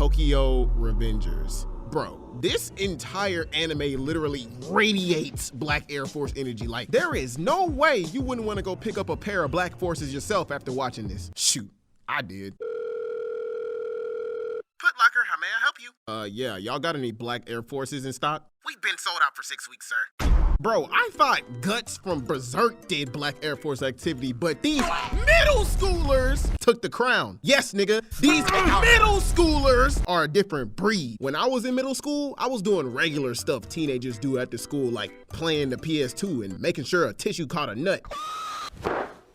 Tokyo Revengers. Bro, this entire anime literally radiates Black Air Force energy. Like, there is no way you wouldn't want to go pick up a pair of Black Forces yourself after watching this. Shoot, I did. Put Locker, how may I help you? Yeah, y'all got any Black Air Forces in stock? We've been sold out for 6 weeks, sir. Bro, I thought Guts from Berserk did Black Air Force activity, but these middle schoolers took the crown. Yes, nigga, these middle schoolers are a different breed. When I was in middle school, I was doing regular stuff teenagers do after school, like playing the PS2 and making sure a tissue caught a nut.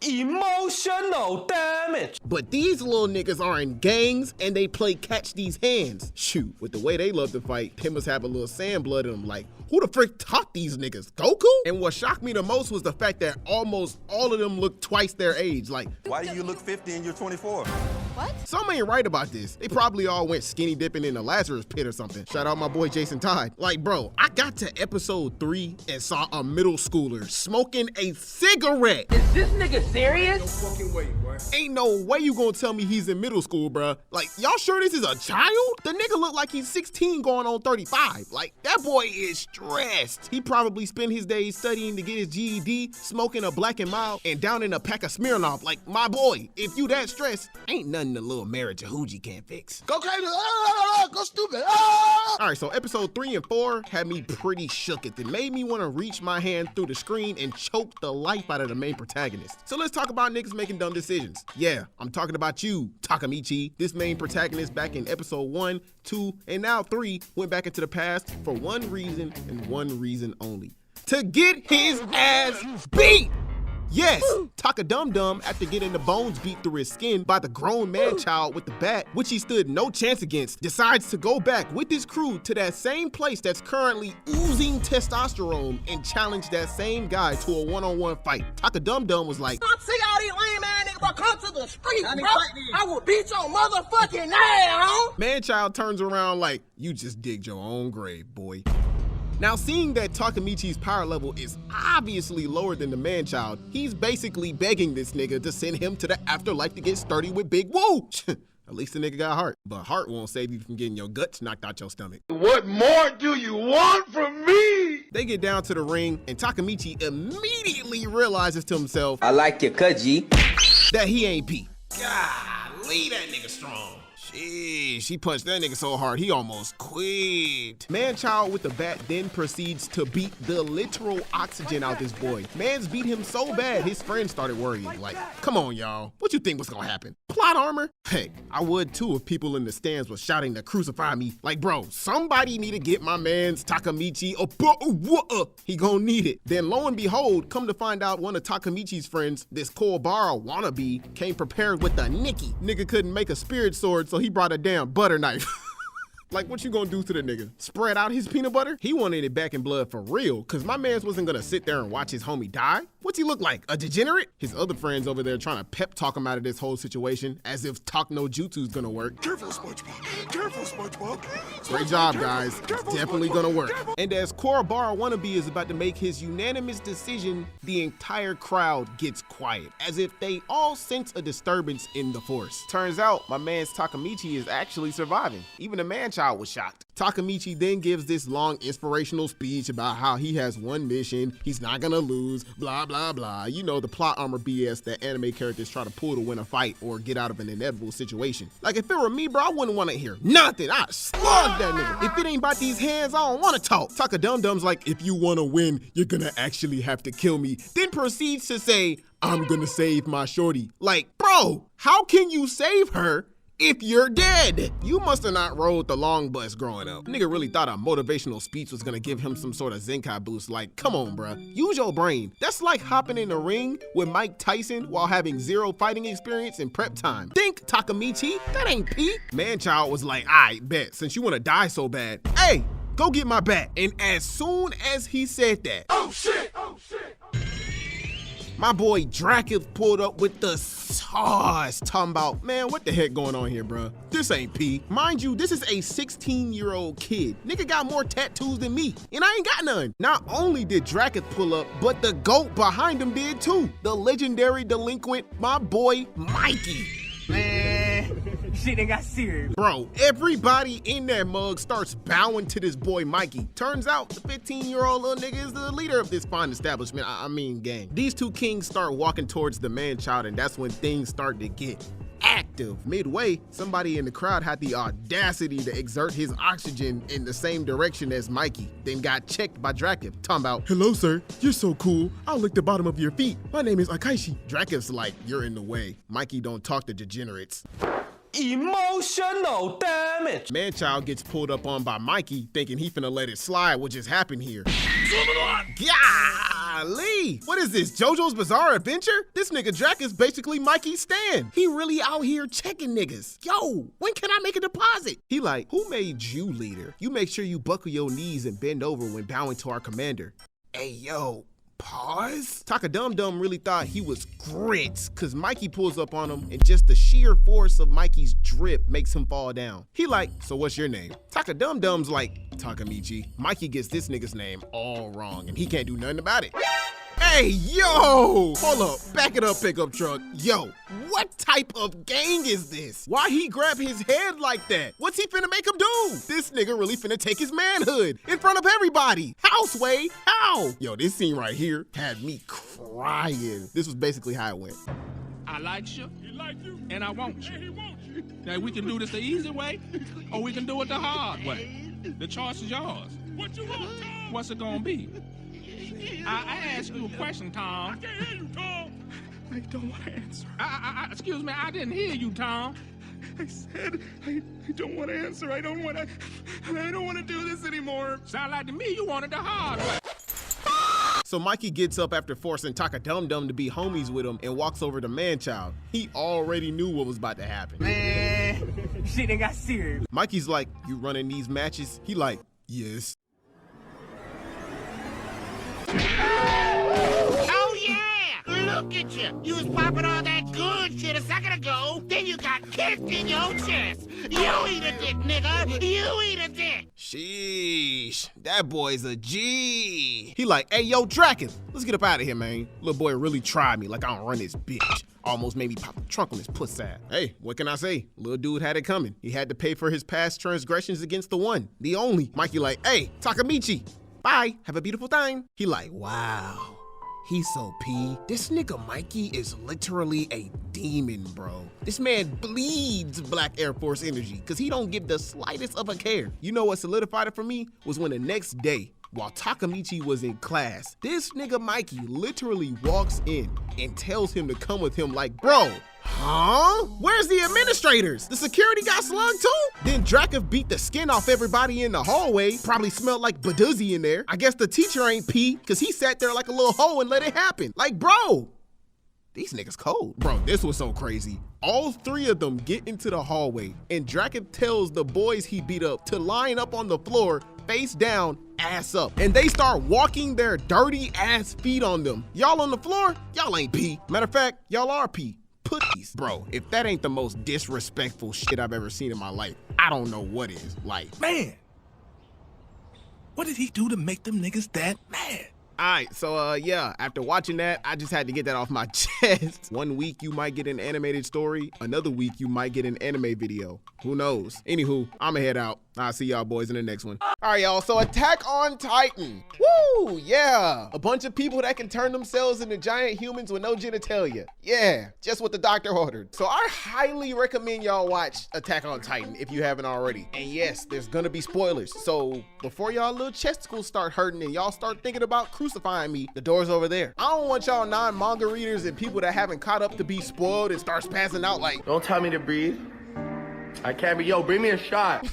Emotional damage. But these little niggas are in gangs and they play catch these hands. Shoot, with the way they love to fight, they must have a little sand blood in them. Like, who the frick taught these niggas? Goku? And what shocked me the most was the fact that almost all of them look twice their age. Like, why do you look 50 and you're 24? What? Some ain't right about this. They probably all went skinny dipping in the Lazarus pit or something. Shout out my boy Jason Todd. Like, bro, I got to episode 3 and saw a middle schooler smoking a cigarette. Is this nigga serious? No fucking way, boy. Ain't no way you gonna tell me he's in middle school, bruh. Like, y'all sure this is a child? The nigga look like he's 16 going on 35. Like, that boy is stressed. He probably spent his days studying to get his GED, smoking a Black and Mild, and downing a pack of Smirnoff. Like, my boy, if you that stressed, ain't nothing the little marriage Hooji can't fix. Go crazy, go stupid. Ah! All right, so episode 3 and 4 had me pretty shook. It made me want to reach my hand through the screen and choke the life out of the main protagonist. So let's talk about niggas making dumb decisions. Yeah, I'm talking about you, Takamichi. This main protagonist back in episode 1, 2, and now 3 went back into the past for one reason and one reason only. To get his ass beat! Yes, Taka Dum Dum, after getting the bones beat through his skin by the grown man-child with the bat, which he stood no chance against, decides to go back with his crew to that same place that's currently oozing testosterone and challenge that same guy to a one-on-one fight. Taka Dum Dum was like, Stop seeing all these lame ass niggas, bro. Come to the street, bro. I will beat your motherfucking ass. man-child turns around like, you just digged your own grave, boy. Now, seeing that Takamichi's power level is obviously lower than the man-child, he's basically begging this nigga to send him to the afterlife to get sturdy with Big Woo. At least the nigga got heart, but heart won't save you from getting your guts knocked out your stomach. What more do you want from me? They get down to the ring, and Takamichi immediately realizes to himself, I like your cut, G. that he ain't P. Golly, that nigga strong. Sheesh, he punched that nigga so hard he almost quit. Man-child with the bat then proceeds to beat the literal oxygen out this boy. Man's beat him so bad his friends started worrying. Like, come on, y'all. What you think was gonna happen? Plot armor? Heck, I would too if people in the stands was shouting to crucify me. Like, bro, somebody need to get my man's Takamichi he gonna need it. Then lo and behold, come to find out one of Takamichi's friends, this Koibara wannabe, came prepared with a Nikki. Nigga couldn't make a spirit sword, so he brought a damn butter knife. Like, what you gonna do to the nigga? Spread out his peanut butter? He wanted it back in blood for real, cause my mans wasn't gonna sit there and watch his homie die. What's he look like, a degenerate? His other friends over there trying to pep talk him out of this whole situation, as if talk no jutsu's gonna work. Careful, SpongeBob. Careful, SpongeBob. Great job, guys. It's definitely gonna work. And as Koibara wannabe is about to make his unanimous decision, the entire crowd gets quiet, as if they all sense a disturbance in the force. Turns out, my man's Takamichi is actually surviving. Even the man-child was shocked. Takamichi then gives this long inspirational speech about how he has one mission, he's not gonna lose, blah, blah, blah. You know, the plot armor BS that anime characters try to pull to win a fight or get out of an inevitable situation. Like, if it were me, bro, I wouldn't want to hear nothing. I'd slug that nigga. If it ain't about these hands, I don't want to talk. Taka Dum Dum's like, if you want to win, you're gonna actually have to kill me. Then proceeds to say, I'm gonna save my shorty. Like, bro, how can you save her if you're dead? You must have not rode the long bus growing up. Nigga really thought a motivational speech was gonna give him some sort of Zenkai boost. Like, come on, bruh. Use your brain. That's like hopping in the ring with Mike Tyson while having 0 fighting experience in prep time. Think, Takamichi. That ain't P. Man-child was like, I bet, since you wanna die so bad, hey, go get my bat. And as soon as he said that, Oh shit! Oh shit! my boy Dracula pulled up with the sauce, talking about, man, what the heck going on here, bruh? This ain't P. Mind you, this is a 16-year-old kid. Nigga got more tattoos than me, and I ain't got none. Not only did Dracula pull up, but the GOAT behind him did too. The legendary delinquent, my boy Mikey. Man, Shit ain't got serious. Bro, everybody in that mug starts bowing to this boy Mikey. Turns out the 15-year-old little nigga is the leader of this fine establishment, I mean gang. These two kings start walking towards the man-child, and that's when things start to get active. Midway, somebody in the crowd had the audacity to exert his oxygen in the same direction as Mikey, then got checked by Drakev, talking about, "Hello sir, you're so cool, I'll lick the bottom of your feet. My name is Akaishi." Drakev's like, "You're in the way. Mikey don't talk to degenerates." Emotional damage. Man-child gets pulled up on by Mikey, thinking he finna let it slide what just happened here. Golly! What is this, JoJo's Bizarre Adventure? This nigga Drac is basically Mikey's stand. He really out here checking niggas. Yo, when can I make a deposit? He like, who made you leader? You make sure you buckle your knees and bend over when bowing to our commander. Hey, yo. Pause? Taka Dum Dum really thought he was grits, cause Mikey pulls up on him and just the sheer force of Mikey's drip makes him fall down. He like, "So what's your name?" Taka Dum Dum's like, "Takamichi." Mikey gets this nigga's name all wrong and he can't do nothing about it. Hey, yo! Hold up, back it up, pickup truck. Yo, what type of gang is this? Why he grab his head like that? What's he finna make him do? This nigga really finna take his manhood in front of everybody. How, Sway? How? Yo, this scene right here had me crying. This was basically how it went. I like you, he like you, and I want you. He wants you. Now we can do this the easy way, or we can do it the hard way. The choice is yours. What you want, Tom? What's it gonna be? I asked you a question, Tom. I can't hear you, Tom. I don't want to answer. Excuse me, I didn't hear you, Tom. I said I don't want to answer. I don't want to do this anymore. Sound like to me you wanted the hard way. So Mikey gets up after forcing Taka Dum Dum to be homies with him and walks over to Man-child. He already knew what was about to happen. Man, shit ain't got serious. Mikey's like, "You running these matches?" He like, "Yes." Oh yeah! Look at you! You was popping all that good shit a second ago, then you got kicked in your chest. You eat a dick, nigga! You eat a dick! Sheesh, that boy's a G. He like, "Hey yo, Draken, let's get up out of here, man. Little boy really tried me like I don't run this bitch. Almost made me pop the trunk on his puss ass." Hey, what can I say? Little dude had it coming. He had to pay for his past transgressions against the one, the only. Mikey like, "Hey, Takamichi, bye, have a beautiful time." He like, wow, he's so P. This nigga Mikey is literally a demon, bro. This man bleeds Black Air Force energy because he don't give the slightest of a care. You know what solidified it for me was when the next day, while Takamichi was in class, this nigga Mikey literally walks in and tells him to come with him like, bro, huh? Where's the administrators? The security got slugged too? Then Drakev beat the skin off everybody in the hallway. Probably smelled like Baduzzi in there. I guess the teacher ain't pee because he sat there like a little hoe and let it happen. Like, bro, these niggas cold. Bro, this was so crazy. All three of them get into the hallway and Drakev tells the boys he beat up to line up on the floor, face down, ass up. And they start walking their dirty ass feet on them. Y'all on the floor, y'all ain't pee. Matter of fact, y'all are pee. Pussies. Bro, if that ain't the most disrespectful shit I've ever seen in my life, I don't know what is. Like, man, what did he do to make them niggas that mad? all right, so yeah, after watching that, I just had to get that off my chest. One week you might get an animated story, another week you might get an anime video. Who knows? Anywho, I'ma head out. I'll see y'all boys in the next one. All right, y'all, so Attack on Titan. Woo, yeah. A bunch of people that can turn themselves into giant humans with no genitalia. Yeah, just what the doctor ordered. So I highly recommend y'all watch Attack on Titan if you haven't already. And yes, there's gonna be spoilers. So before y'all little chesticles start hurting and y'all start thinking about crucifying me, the door's over there. I don't want y'all non-manga readers and people that haven't caught up to be spoiled and starts passing out like, don't tell me to breathe. I can't be, yo, bring me a shot.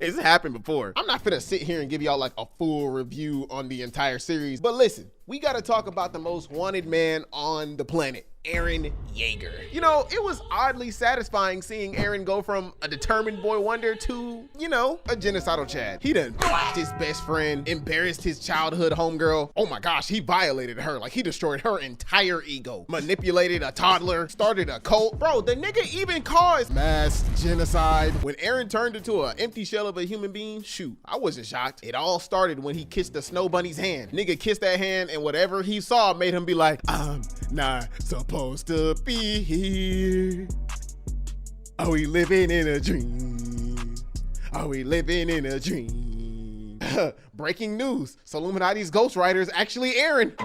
It's happened before. I'm not finna sit here and give y'all like a full review on the entire series, but listen, we gotta talk about the most wanted man on the planet, Eren Yaeger. You know, it was oddly satisfying seeing Eren go from a determined boy wonder to, you know, a genocidal Chad. He done f***ed his best friend, embarrassed his childhood homegirl. Oh my gosh, he violated her. Like, he destroyed her entire ego. Manipulated a toddler, started a cult. Bro, the nigga even caused mass genocide. When Eren turned into an empty shell of a human being, shoot, I wasn't shocked. It all started when he kissed the snow bunny's hand. Nigga kissed that hand and whatever he saw made him be like, I'm not supposed to be here. Are we living in a dream? Are we living in a dream? Breaking news. So Illuminati's ghostwriter is actually Eren.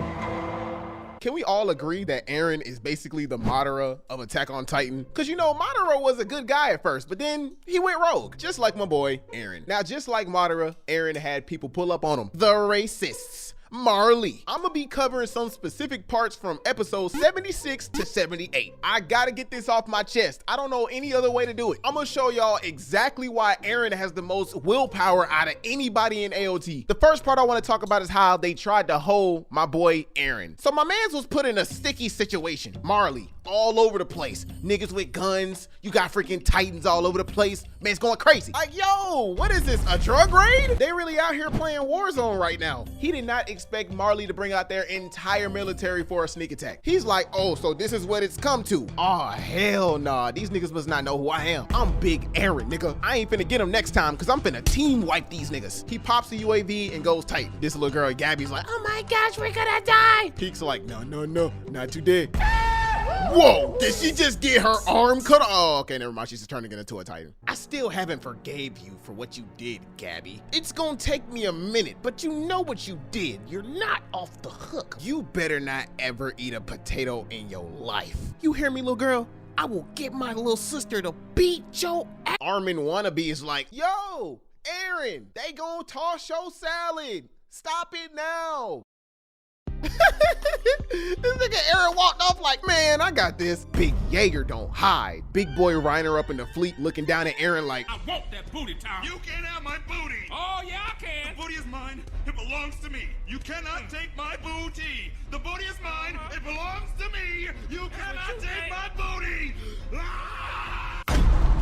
Can we all agree that Eren is basically the Madara of Attack on Titan? Because you know, Madara was a good guy at first, but then he went rogue, just like my boy Eren. Now, just like Madara, Eren had people pull up on him. The racists. Marley. I'm gonna be covering some specific parts from episodes 76 to 78. I gotta get this off my chest. I don't know any other way to do it. I'm gonna show y'all exactly why Eren has the most willpower out of anybody in AOT. The first part I wanna talk about is how they tried to hold my boy Eren. So my mans was put in a sticky situation. Marley, all over the place. Niggas with guns. You got freaking Titans all over the place. Man, it's going crazy. Like, yo, what is this, a drug raid? They really out here playing Warzone right now. He did not expect Marley to bring out their entire military for a sneak attack. He's like, oh, so this is what it's come to. Oh, hell nah. These niggas must not know who I am. I'm Big Eren, nigga. I ain't finna get him next time because I'm finna team wipe these niggas. He pops the UAV and goes tight. This little girl, Gabby's like, oh my gosh, we're gonna die. Peek's like, no, not today. Whoa, did she just get her arm cut off? Oh, okay, never mind. She's just turning it into a Titan. I still haven't forgave you for what you did, Gabby. It's gonna take me a minute, but you know what you did. You're not off the hook. You better not ever eat a potato in your life. You hear me, little girl? I will get my little sister to beat your ass. Armin wannabe is like, yo, Eren, they gonna toss your salad. Stop it now. This nigga Eren walked off like, man, I got this. Big Yaeger don't hide. Big boy Reiner up in the fleet looking down at Eren like, I want that booty, Tom. You can't have my booty. Oh, yeah, I can. The booty is mine. It belongs to me. You cannot take my booty. The booty is mine. It belongs to me. You cannot take my booty.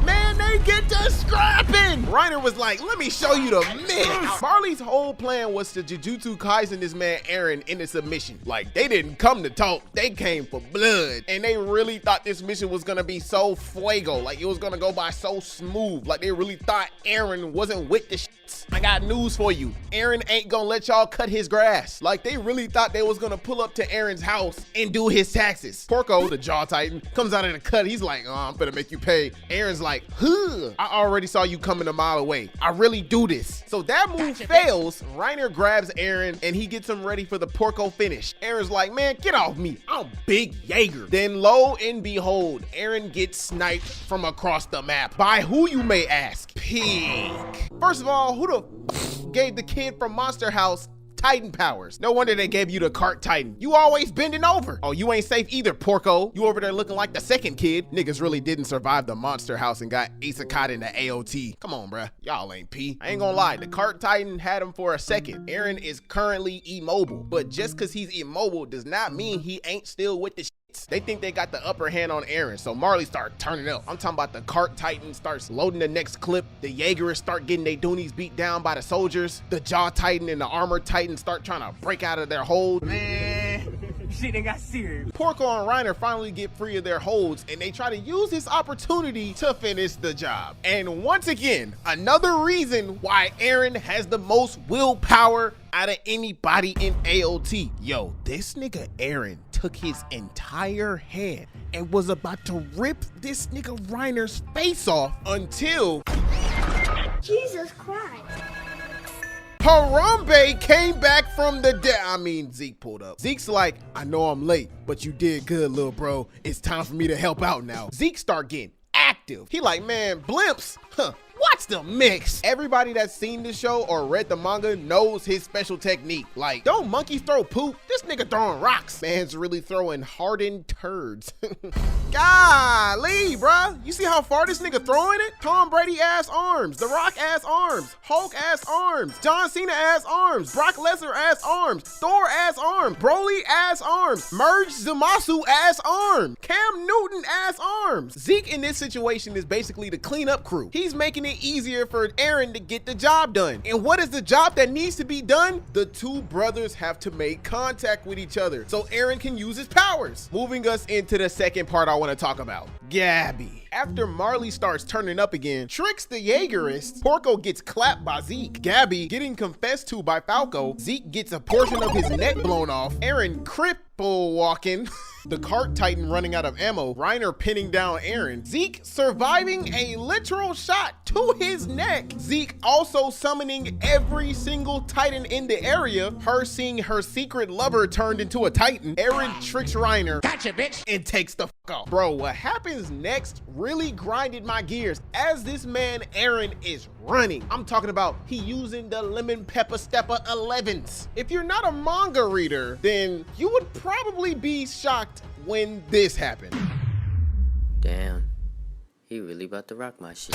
man, they get to scrapping. Reiner was like, let me show you the mix. Marley's whole plan was to Jujutsu Kaisen this man Eren into submission. Like, they didn't come to talk, they came for blood. And they really thought this mission was gonna be so fuego, like it was gonna go by so smooth. Like they really thought Eren wasn't with the shits. I got news for you. Eren ain't gonna let y'all cut his grass. Like they really thought they was gonna pull up to Eren's house and do his taxes. Porco, the Jaw Titan, comes out of the cut. He's like, oh, I'm gonna make you pay. Eren's like, huh, I already saw you coming a mile away. I really do this. So that move fails. Reiner grabs Eren and he gets him ready for the Porco finish. Eren's like, man, get off me. I'm Big Yaeger. Then lo and behold, Eren gets sniped from across the map. By who, you may ask? Pig. First of all, who the gave the kid from Monster House Titan powers? No wonder they gave you the cart Titan. You always bending over. Oh, you ain't safe either, Porco. You over there looking like the second kid. Niggas really didn't survive the Monster House and got isekai in the AOT. Come on, bruh. Y'all ain't P. I ain't gonna lie. The cart Titan had him for a second. Eren is currently immobile, but just cause he's immobile does not mean he ain't still with the shits. They think they got the upper hand on Eren, so Marley start turning up. I'm talking about the cart Titan starts loading the next clip. The Jaegerists start getting their doonies beat down by the soldiers. The Jaw Titan and the Armor Titan start trying to break out of their hold. Man, shit done got serious. Porco and Reiner finally get free of their holds and they try to use this opportunity to finish the job. And once again, another reason why Eren has the most willpower out of anybody in AOT. Yo, this nigga Eren took his entire head and was about to rip this nigga Reiner's face off until Jesus Christ. Harambe came back from the dead. I mean, Zeke pulled up. Zeke's like, I know I'm late, but you did good, little bro. It's time for me to help out now. Zeke start getting active. He like, man, blimps, huh? What's the mix? Everybody that's seen the show or read the manga knows his special technique. Like, don't monkeys throw poop? This nigga throwing rocks. Man's really throwing hardened turds. Golly, bruh. You see how far this nigga throwing it? Tom Brady ass arms, The Rock ass arms, Hulk ass arms, John Cena ass arms, Brock Lesnar ass arms, Thor ass arms, Broly ass arms, Merge Zamasu ass arms, Cam Newton ass arms. Zeke in this situation is basically the cleanup crew. He's making it easier for Eren to get the job done. And what is the job that needs to be done? The two brothers have to make contact with each other so Eren can use his powers. Moving us into the second part I want to talk about. Gabby. After Marley starts turning up again, tricks the Jaegerists, Porco gets clapped by Zeke. Gabby getting confessed to by Falco. Zeke gets a portion of his neck blown off. Eren bull walking. The cart titan running out of ammo, Reiner pinning down Eren, Zeke surviving a literal shot to his neck, Zeke also summoning every single titan in the area, her seeing her secret lover turned into a titan, Eren tricks Reiner, gotcha bitch, and takes the fuck off. Bro, what happens next really grinded my gears as this man Eren is running. I'm talking about he using the lemon pepper stepper 11s. If you're not a manga reader, then you would probably be shocked when this happened. Damn, he really about to rock my shit.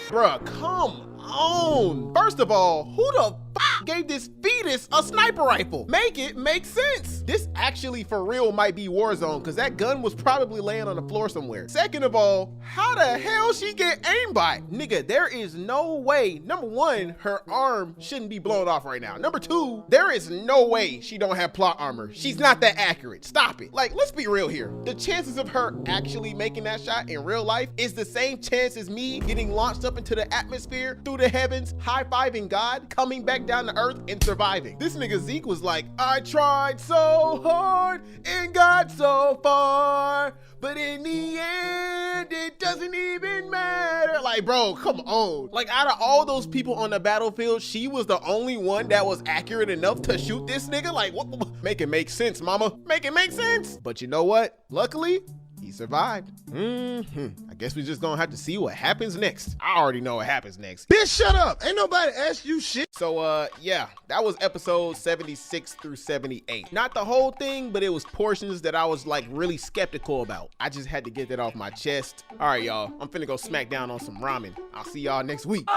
Bruh, come on. First of all, who the fuck gave this fetus a sniper rifle? Make it make sense. This actually for real might be Warzone because that gun was probably laying on the floor somewhere. Second of all, how the hell she get aimbot? Nigga, there is no way. Number one, her arm shouldn't be blown off right now. Number two, there is no way she don't have plot armor. She's not that accurate. Stop it. Like, let's be real here. The chances of her actually making that shot in real life is the same chance as me getting launched up into the atmosphere, through the heavens, high-fiving God, coming back down to earth and surviving. This nigga Zeke was like, I tried so hard and got so far, but in the end, it doesn't even matter. Like, bro, come on. Like, out of all those people on the battlefield, she was the only one that was accurate enough to shoot this nigga? Like, what? Make it make sense, mama. Make it make sense. But you know what? Luckily, he survived. I guess we just gonna have to see what happens next. I already know what happens next. Bitch, shut up. Ain't nobody asked you shit. So, yeah, that was episode 76 through 78. Not the whole thing, but it was portions that I was like really skeptical about. I just had to get that off my chest. All right, y'all, I'm finna go smack down on some ramen. I'll see y'all next week.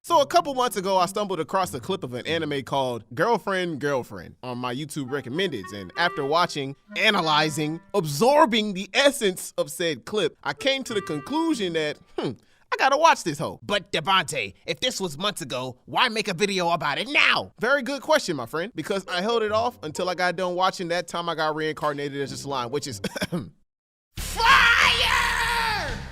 So a couple months ago, I stumbled across a clip of an anime called Girlfriend, Girlfriend on my YouTube recommendeds. And after watching, analyzing, absorbing the essence of said clip, I came to the conclusion that, I gotta watch this hoe. But Devonte, if this was months ago, why make a video about it now? Very good question, my friend, because I held it off until I got done watching that time I got reincarnated as a slime, which is fire!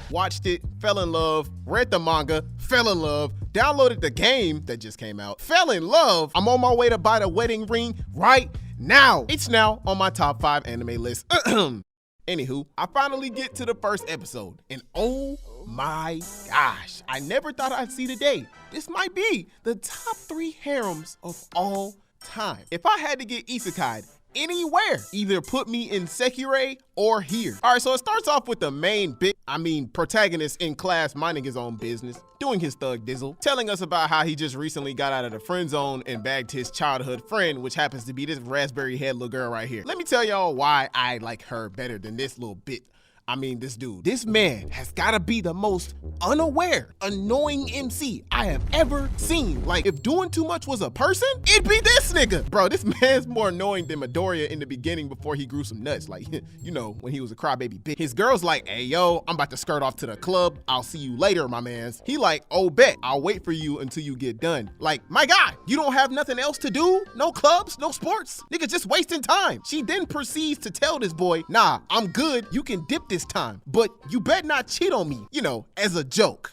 Watched it, fell in love, read the manga, fell in love, downloaded the game that just came out, fell in love. I'm on my way to buy the wedding ring right now. It's now on my top 5 anime list. Anywho, I finally get to the first episode, and oh my gosh, I never thought I'd see the day. This might be the top 3 harems of all time. If I had to get isekai'd anywhere, either put me in Sekirei or here. All right, so it starts off with the main protagonist in class minding his own business, doing his thug dizzle, telling us about how he just recently got out of the friend zone and bagged his childhood friend, which happens to be this raspberry head little girl right here. Let me tell y'all why I like her better than this little bit. This dude. This man has gotta be the most unaware, annoying MC I have ever seen. Like, if doing too much was a person, it'd be this nigga. Bro, this man's more annoying than Midoriya in the beginning before he grew some nuts. Like, you know, when he was a crybaby bitch. His girl's like, hey, yo, I'm about to skirt off to the club. I'll see you later, my mans. He like, oh, bet. I'll wait for you until you get done. Like, my God, you don't have nothing else to do? No clubs, no sports? Nigga, just wasting time. She then proceeds to tell this boy, nah, I'm good. You can dip this time, but you better not cheat on me, you know, as a joke.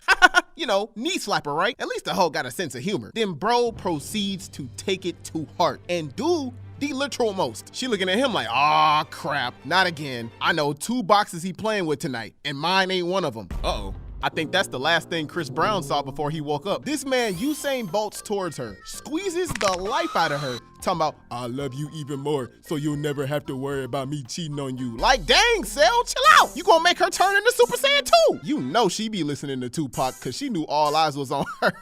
You know, knee slapper, right? At least the hoe got a sense of humor. Then bro proceeds to take it to heart and do the literal most. She looking at him like, aw, crap, not again. I know 2 boxes he playing with tonight, and mine ain't one of them. Uh-oh. I think that's the last thing Chris Brown saw before he woke up. This man Usain bolts towards her, squeezes the life out of her, talking about, I love you even more, so you'll never have to worry about me cheating on you. Like, dang, Cell, chill out. You gonna make her turn into Super Saiyan 2. You know she be listening to Tupac because she knew all eyes was on her.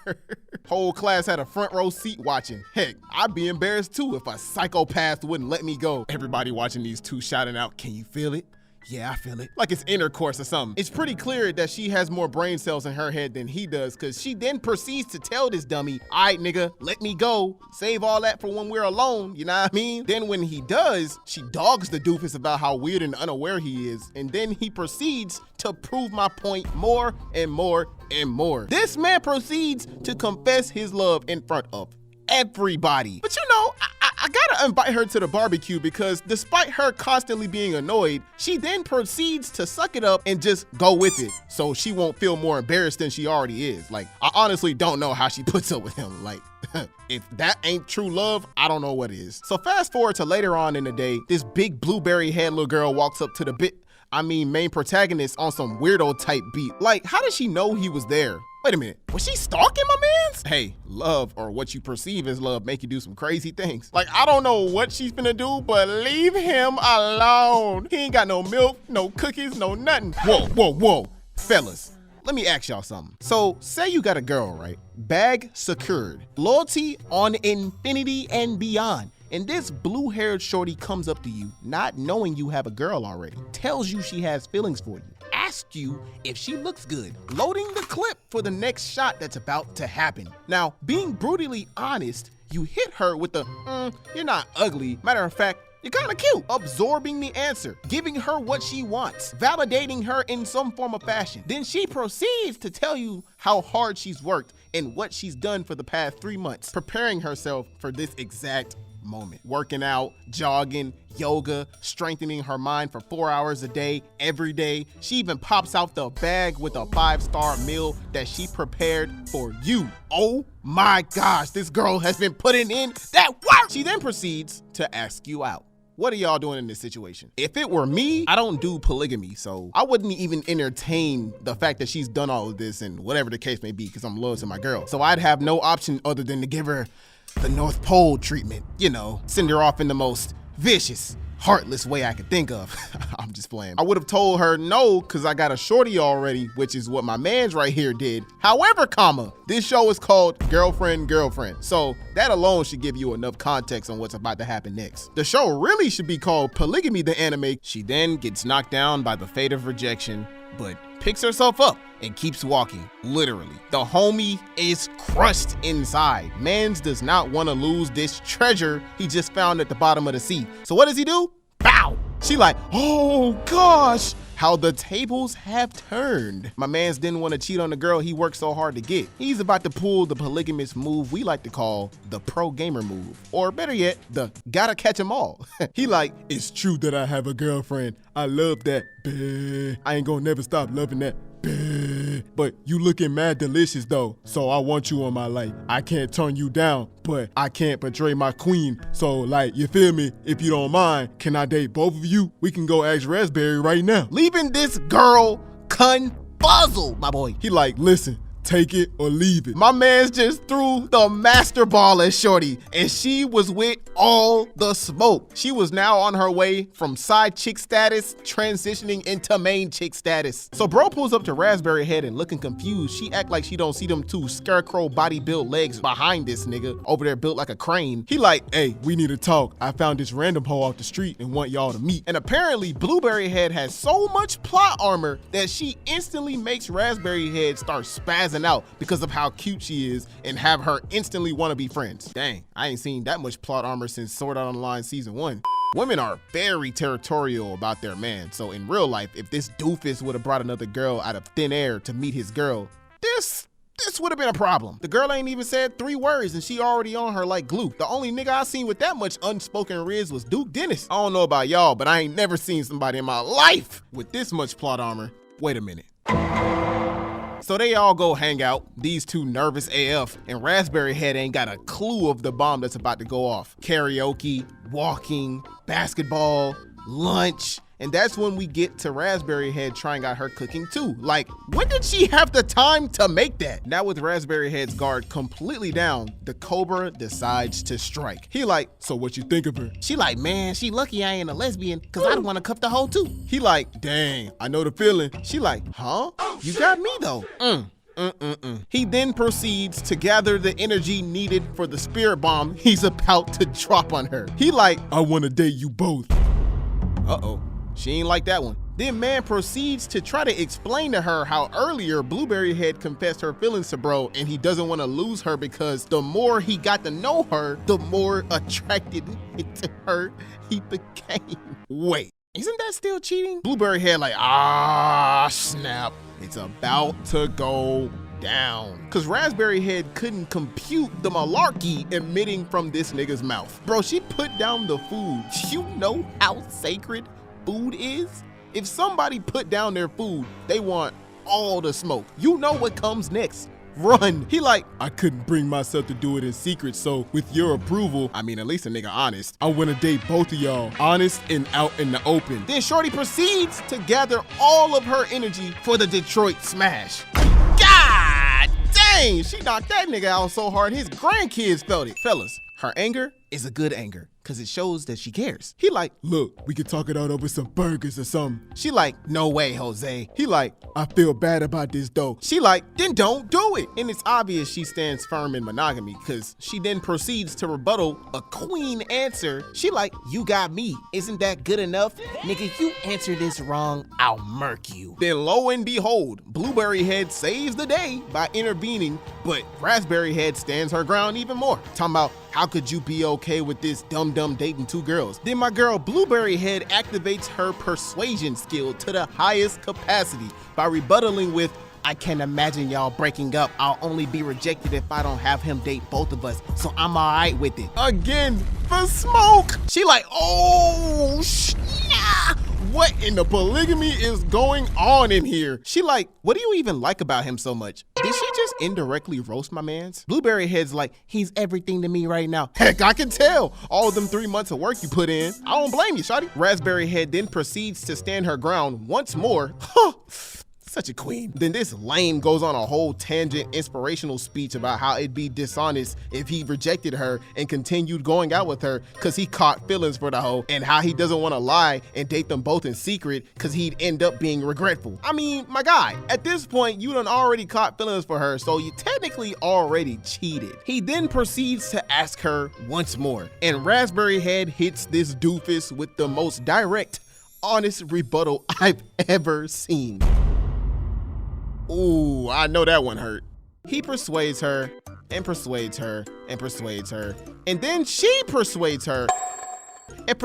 Whole class had a front row seat watching. Heck, I'd be embarrassed too if a psychopath wouldn't let me go. Everybody watching these 2 shouting out, can you feel it? Yeah, I feel it. Like it's intercourse or something. It's pretty clear that she has more brain cells in her head than he does, because she then proceeds to tell this dummy, all right, nigga, let me go. Save all that for when we're alone, you know what I mean? Then when he does, she dogs the doofus about how weird and unaware he is, and then he proceeds to prove my point more and more and more. This man proceeds to confess his love in front of everybody. But you know, I I gotta invite her to the barbecue because despite her constantly being annoyed, she then proceeds to suck it up and just go with it so she won't feel more embarrassed than she already is. Like, I honestly don't know how she puts up with him. Like, if that ain't true love, I don't know what is. So fast forward to later on in the day, this big blueberry head little girl walks up to the main protagonist on some weirdo type beat. Like, how did she know he was there? Wait a minute, was she stalking my mans? Hey, love, or what you perceive as love, make you do some crazy things. Like, I don't know what she's finna do, but leave him alone. He ain't got no milk, no cookies, no nothing. Whoa. Fellas, let me ask y'all something. So, say you got a girl, right? Bag secured. Loyalty on infinity and beyond. And this blue-haired shorty comes up to you, not knowing you have a girl already, tells you she has feelings for you, asks you if she looks good, loading the clip for the next shot that's about to happen. Now, being brutally honest, you hit her with the, you're not ugly. Matter of fact, you're kinda cute. Absorbing the answer, giving her what she wants, validating her in some form of fashion. Then she proceeds to tell you how hard she's worked and what she's done for the past 3 months, preparing herself for this exact moment. Working out, jogging, yoga, strengthening her mind for 4 hours a day, every day. She even pops out the bag with a 5-star meal that she prepared for you. Oh my gosh, this girl has been putting in that work. She then proceeds to ask you out. What are y'all doing in this situation? If it were me, I don't do polygamy, so I wouldn't even entertain the fact that she's done all of this and whatever the case may be, because I'm loyal to my girl. So I'd have no option other than to give her the North Pole treatment, you know, send her off in the most vicious, heartless way I could think of. I'm just playing. I would have told her no, because I got a shorty already, which is what my man's right here did. However, this show is called Girlfriend. So that alone should give you enough context on what's about to happen next. The show really should be called Polygamy the Anime. She then gets knocked down by the fate of rejection, but picks herself up and keeps walking, literally. The homie is crushed inside. Mans does not want to lose this treasure he just found at the bottom of the sea. So what does he do? Bow! She like, oh gosh, how the tables have turned. My mans didn't want to cheat on the girl he worked so hard to get. He's about to pull the polygamous move we like to call the pro gamer move. Or better yet, the gotta catch 'em all. He like, it's true that I have a girlfriend. I love that. I ain't gonna never stop loving that. But you looking mad delicious though, so I want you on my life. I can't turn you down, but I can't betray my queen. So like, you feel me? If you don't mind, can I date both of you? We can go ask Raspberry right now. Leaving this girl confuzzled, my boy. He like, listen, take it or leave it. My man's just threw the master ball at shorty, and she was with all the smoke. She was now on her way from side chick status, transitioning into main chick status. So bro pulls up to Raspberry Head and looking confused, she act like she don't see them two scarecrow body built legs behind this nigga over there built like a crane. He like, hey, we need to talk. I found this random hoe off the street and want y'all to meet. And apparently Blueberry Head has so much plot armor that she instantly makes Raspberry Head start spazzing out because of how cute she is and have her instantly want to be friends. Dang, I ain't seen that much plot armor since Sword Art Online Season 1. Women are very territorial about their man, so in real life, if this doofus would have brought another girl out of thin air to meet his girl, this would have been a problem. The girl ain't even said 3 words and she already on her like glue. The only nigga I seen with that much unspoken riz was Duke Dennis. I don't know about y'all, but I ain't never seen somebody in my life with this much plot armor. Wait a minute. So they all go hang out, these two nervous AF, and Raspberry Head ain't got a clue of the bomb that's about to go off. Karaoke, walking, basketball, lunch, and that's when we get to Raspberry Head trying out her cooking too. Like, when did she have the time to make that? Now with Raspberry Head's guard completely down, the Cobra decides to strike. He like, so what you think of her? She like, man, she lucky I ain't a lesbian, cause I'd wanna cuff the hoe too. He like, dang, I know the feeling. She like, huh? You got me though. He then proceeds to gather the energy needed for the spirit bomb he's about to drop on her. He like, I wanna date you both. Uh-oh. She ain't like that one. Then man proceeds to try to explain to her how earlier Blueberry Head confessed her feelings to bro and he doesn't want to lose her because the more he got to know her, the more attracted to her he became. Wait, isn't that still cheating? Blueberry Head like, ah, snap. It's about to go down. Cause Raspberry Head couldn't compute the malarkey emitting from this nigga's mouth. Bro, she put down the food. You know how sacred food is? If somebody put down their food, they want all the smoke. You know what comes next. Run. He like, I couldn't bring myself to do it in secret, so with your approval, I mean at least a nigga honest, I wanna date both of y'all, honest and out in the open. Then Shorty proceeds to gather all of her energy for the Detroit smash. God dang, she knocked that nigga out so hard his grandkids felt it. Fellas, her anger is a good anger, cause it shows that she cares. He like, look, we could talk it out over some burgers or something. She like, no way, Jose. He like, I feel bad about this though. She like, then don't do it. And it's obvious she stands firm in monogamy, cause she then proceeds to rebuttal a queen answer. She like, you got me. Isn't that good enough? Nigga, you answer this wrong, I'll murk you. Then lo and behold, Blueberry Head saves the day by intervening, but Raspberry Head stands her ground even more. Talking about, how could you be okay with this dumb dating two girls? Then my girl Blueberry Head activates her persuasion skill to the highest capacity by rebuttaling with, I can't imagine y'all breaking up. I'll only be rejected if I don't have him date both of us, so I'm alright with it. Again, for smoke. She like, oh, snap. What in the polygamy is going on in here? She like, what do you even like about him so much? Did she just indirectly roast my mans? Blueberry Head's like, he's everything to me right now. Heck, I can tell. All of them 3 months of work you put in. I don't blame you, shawty. Raspberry Head then proceeds to stand her ground once more. Such a queen. Then this lame goes on a whole tangent inspirational speech about how it'd be dishonest if he rejected her and continued going out with her cause he caught feelings for the hoe, and how he doesn't want to lie and date them both in secret cause he'd end up being regretful. I mean, my guy, at this point you done already caught feelings for her, so you technically already cheated. He then proceeds to ask her once more, and Raspberry Head hits this doofus with the most direct, honest rebuttal I've ever seen. Ooh, I know that one hurt. He persuades her and persuades her and persuades her, and then she persuades her and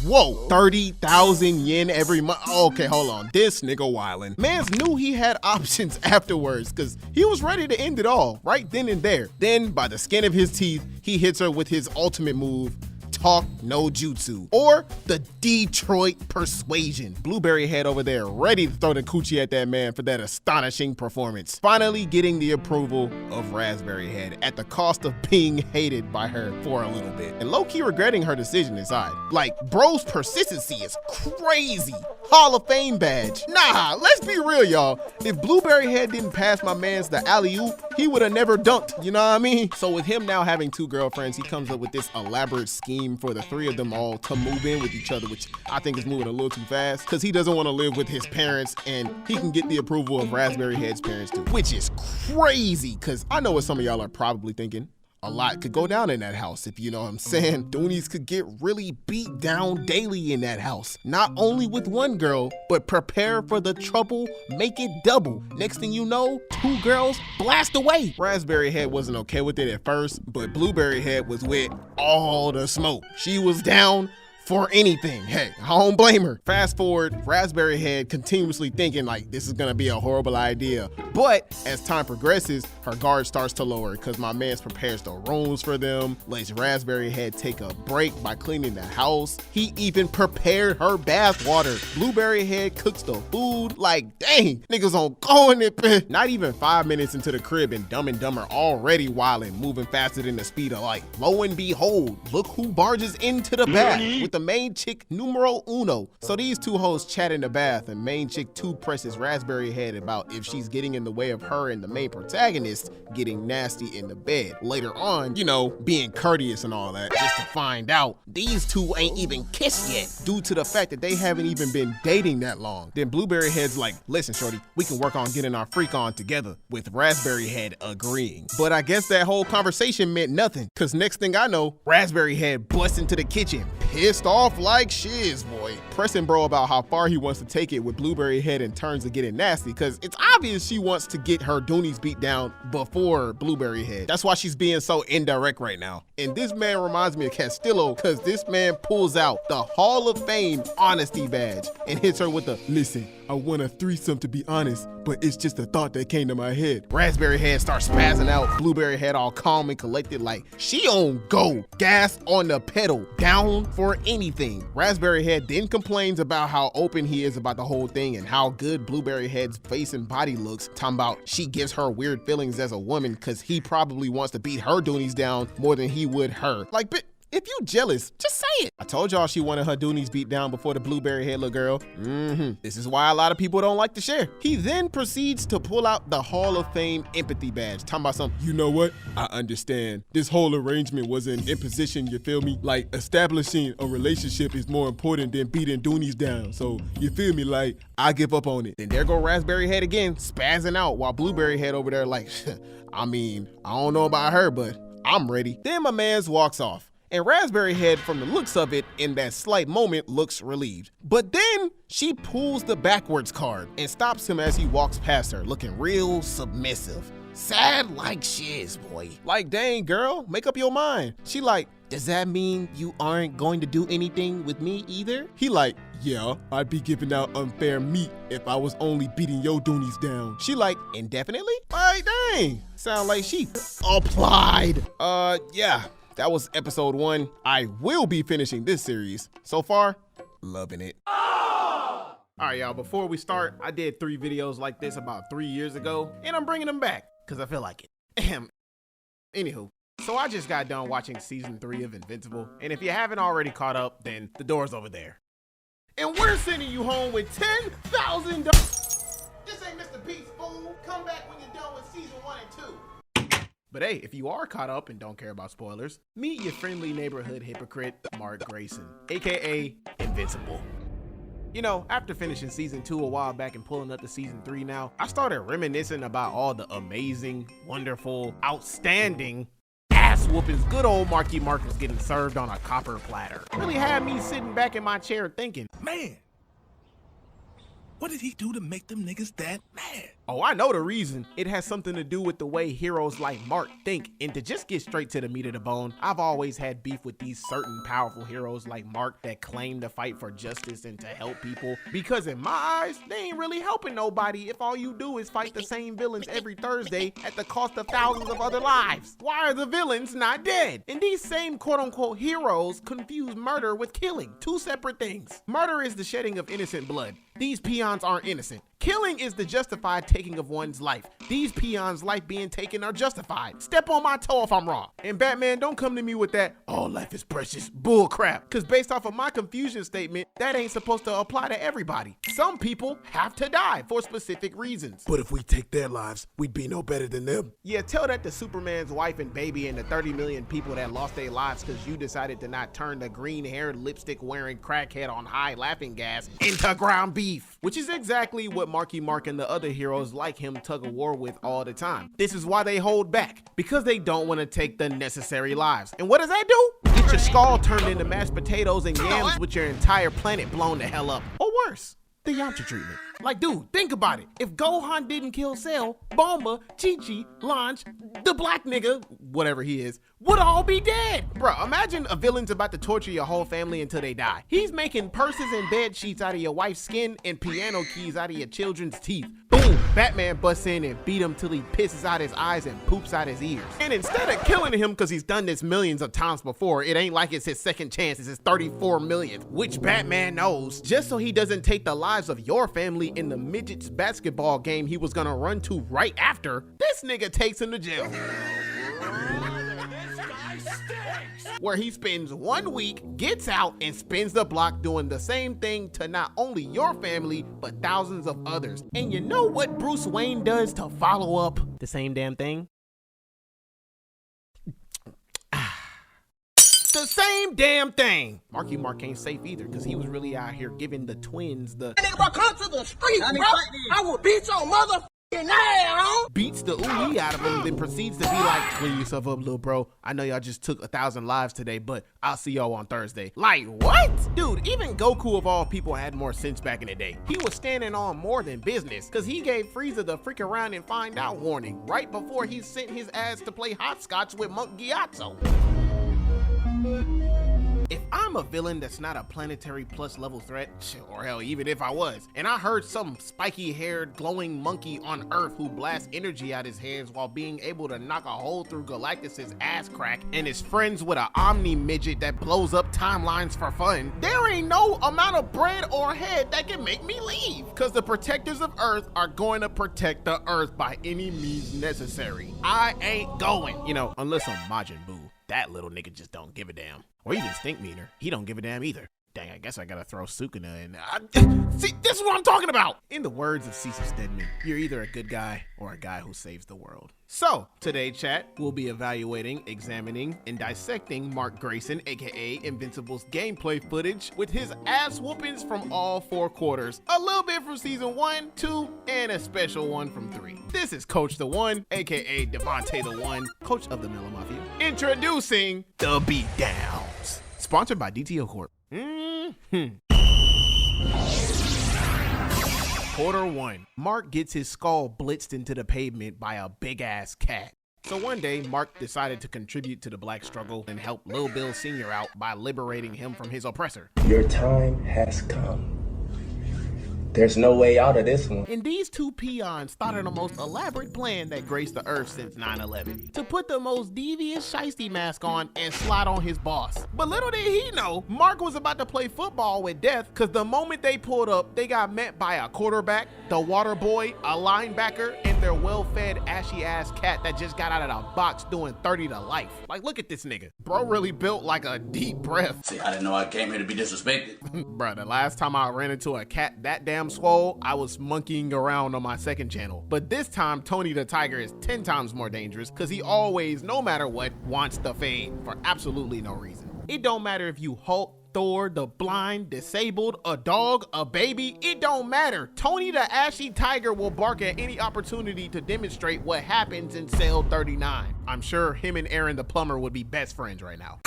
whoa, 30,000 yen every month. Okay, hold on, this nigga wildin'. Mans knew he had options afterwards cause he was ready to end it all right then and there. Then by the skin of his teeth, he hits her with his ultimate move, Talk No Jutsu, or the Detroit Persuasion. Blueberry Head over there ready to throw the coochie at that man for that astonishing performance. Finally getting the approval of Raspberry Head at the cost of being hated by her for a little bit. And low-key regretting her decision inside. Like, bro's persistency is crazy. Hall of Fame badge. Nah, let's be real, y'all. If Blueberry Head didn't pass my mans the alley-oop, he would have never dunked, you know what I mean? So with him now having 2 girlfriends, he comes up with this elaborate scheme for the 3 of them all to move in with each other, which I think is moving a little too fast because he doesn't want to live with his parents and he can get the approval of Raspberry Head's parents too, which is crazy because I know what some of y'all are probably thinking. A lot could go down in that house, if you know what I'm saying. Doonies could get really beat down daily in that house. Not only with one girl, but prepare for the trouble, make it double. Next thing you know, 2 girls blast away. Raspberry Head wasn't okay with it at first, but Blueberry Head was with all the smoke. She was down for anything. Hey, I don't blame her. Fast forward, Raspberry Head continuously thinking like this is gonna be a horrible idea. But as time progresses, her guard starts to lower because my man prepares the rooms for them, lets Raspberry Head take a break by cleaning the house. He even prepared her bath water. Blueberry Head cooks the food. Like, dang, niggas on going it. Not even 5 minutes into the crib and Dumb and Dumber already wildin', moving faster than the speed of light. Lo and behold, look who barges into the bath with the main chick numero uno. So these 2 hoes chat in the bath and main chick 2 presses Raspberry Head about if she's getting in the way of her and the main protagonist getting nasty in the bed. Later on, you know, being courteous and all that, just to find out these 2 ain't even kissed yet due to the fact that they haven't even been dating that long. Then Blueberry Head's like, listen shorty, we can work on getting our freak on together, with Raspberry Head agreeing. But I guess that whole conversation meant nothing, cause next thing I know, Raspberry Head busts into the kitchen, pissed off like shiz, boy. Pressing bro about how far he wants to take it with Blueberry Head in terms of getting nasty, because it's obvious she wants to get her Doonies beat down before Blueberry Head. That's why she's being so indirect right now. And this man reminds me of Castillo, because this man pulls out the Hall of Fame honesty badge and hits her with a, listen, I want a threesome to be honest, but it's just a thought that came to my head. Raspberry Head starts spazzing out. Blueberry Head all calm and collected like she on go. Gas on the pedal, down for anything. Raspberry Head then complains about how open he is about the whole thing and how good Blueberry Head's face and body looks. Talking about she gives her weird feelings as a woman because he probably wants to beat her Doonies down more than he would her. Like, but if you jealous, just say it. I told y'all she wanted her Doonies beat down before the Blueberry Head little girl. This is why a lot of people don't like to share. He then proceeds to pull out the Hall of Fame empathy badge. Talking about something, you know what? I understand. This whole arrangement was an imposition, you feel me? Like, establishing a relationship is more important than beating Doonies down. So, you feel me? Like, I give up on it. Then there go Raspberry Head again, spazzing out while Blueberry Head over there like, I mean, I don't know about her, but I'm ready. Then my mans walks off. And Raspberry Head, from the looks of it, in that slight moment, looks relieved. But then she pulls the backwards card and stops him as he walks past her, looking real submissive. Sad like shiz, boy. Like, dang, girl, make up your mind. She like, does that mean you aren't going to do anything with me either? He like, yeah, I'd be giving out unfair meat if I was only beating your Doonies down. She like, indefinitely? Like, dang, sound like she applied. Yeah. That was episode 1. I will be finishing this series. So far, loving it. All right, y'all, before we start, I did 3 videos like this about 3 years ago, and I'm bringing them back because I feel like it. Anywho, so I just got done watching season 3 of Invincible, and if you haven't already caught up, then the door's over there. And we're sending you home with $10,000. This ain't Mr. Pete's fool. Come back when you're done with season 1 and 2. But hey, if you are caught up and don't care about spoilers, meet your friendly neighborhood hypocrite, Mark Grayson, aka Invincible. You know, after finishing season 2 a while back and pulling up to season 3 now, I started reminiscing about all the amazing, wonderful, outstanding ass whoopings good old Marky Mark was getting served on a copper platter. Really had me sitting back in my chair thinking, man, what did he do to make them niggas that mad? Oh, I know the reason. It has something to do with the way heroes like Mark think. And to just get straight to the meat of the bone, I've always had beef with these certain powerful heroes like Mark that claim to fight for justice and to help people. Because in my eyes, they ain't really helping nobody if all you do is fight the same villains every Thursday at the cost of thousands of other lives. Why are the villains not dead? And these same quote-unquote heroes confuse murder with killing. 2 separate things. Murder is the shedding of innocent blood. These peons aren't innocent. Killing is the justified taking of one's life. These peons' life being taken are justified. Step on my toe if I'm wrong. And Batman, don't come to me with that, all life is precious bull crap. Cause based off of my confusion statement, that ain't supposed to apply to everybody. Some people have to die for specific reasons. But if we take their lives, we'd be no better than them. Yeah, tell that to Superman's wife and baby and the 30 million people that lost their lives cause you decided to not turn the green-haired, lipstick-wearing crackhead on high laughing gas into ground beef. Which is exactly what Marky Mark and the other heroes like him tug a war with all the time. This is why they hold back, because they don't want to take the necessary lives. And what does that do? Get your skull turned into mashed potatoes and yams with your entire planet blown the hell up. Or worse, the Yamcha treatment. Like, dude, think about it. If Gohan didn't kill Cell, Bulma, Chi-Chi, Launch, the black nigga, whatever he is, would all be dead. Bro, imagine a villain's about to torture your whole family until they die. He's making purses and bed sheets out of your wife's skin and piano keys out of your children's teeth. Boom, Batman busts in and beat him till he pisses out his eyes and poops out his ears. And instead of killing him because he's done this millions of times before, it ain't like it's his second chance, it's his 34 millionth, which Batman knows, just so he doesn't take the lives of your family in the midgets basketball game he was gonna run to right after, this nigga takes him to jail. Where he spends 1 week, gets out, and spins the block doing the same thing to not only your family, but thousands of others. And you know what Bruce Wayne does to follow up the same damn thing? The same damn thing. Marky Mark ain't safe either, because he was really out here giving the twins the... Nigga, bro, come to the street, bro. I will beat your mother beats the ooh out of him, then proceeds to be like, clean yourself up, little bro. I know y'all just took 1,000 lives today, but I'll see y'all on Thursday. Like, what? Dude, even Goku of all people had more sense back in the day. He was standing on more than business, because he gave Frieza the freak around and find out warning right before he sent his ass to play hopscotch with Monk Gyatso. If I'm a villain that's not a planetary plus level threat, or hell, even if I was, and I heard some spiky-haired glowing monkey on Earth who blasts energy out his hands while being able to knock a hole through Galactus's ass crack and is friends with an omni midget that blows up timelines for fun, there ain't no amount of bread or head that can make me leave, because the protectors of Earth are going to protect the Earth by any means necessary. I ain't going, you know, unless I'm Majin Buu. That little nigga just don't give a damn. Or even Stink Meaner, he don't give a damn either. Dang, I guess I gotta throw Sukuna in. See, this is what I'm talking about! In the words of Cecil Stedman, you're either a good guy or a guy who saves the world. So, today, chat, we'll be evaluating, examining, and dissecting Mark Grayson, aka Invincible's gameplay footage with his ass whoopings from all 4 quarters. A little bit from season 1, 2, and a special one from 3. This is Coach The One, aka Devonte The One, coach of the Mellow Mafia, introducing the Beatdowns. Sponsored by DTO Corp. Quarter 1. Mark gets his skull blitzed into the pavement by a big ass cat. So one day, Mark decided to contribute to the black struggle and help Lil Bill Sr. out by liberating him from his oppressor. Your time has come. There's no way out of this one. And these two peons thought of the most elaborate plan that graced the earth since 9/11. To put the most devious shiesty mask on and slide on his boss. But little did he know, Mark was about to play football with death, because the moment they pulled up, they got met by a quarterback, the water boy, a linebacker, and their well-fed ashy ass cat that just got out of the box doing 30 to life. Like, look at this nigga. Bro really built like a deep breath. See, I didn't know I came here to be disrespected. Bruh, the last time I ran into a cat that damn swole, I was monkeying around on my second channel. But this time, Tony the Tiger is 10 times more dangerous, because he always, no matter what, wants the fade for absolutely no reason. It don't matter if you Hulk, Thor, the blind, disabled, a dog, a baby, it don't matter. Tony the Ashy Tiger will bark at any opportunity to demonstrate what happens in Cell 39. I'm sure him and Eren the plumber would be best friends right now.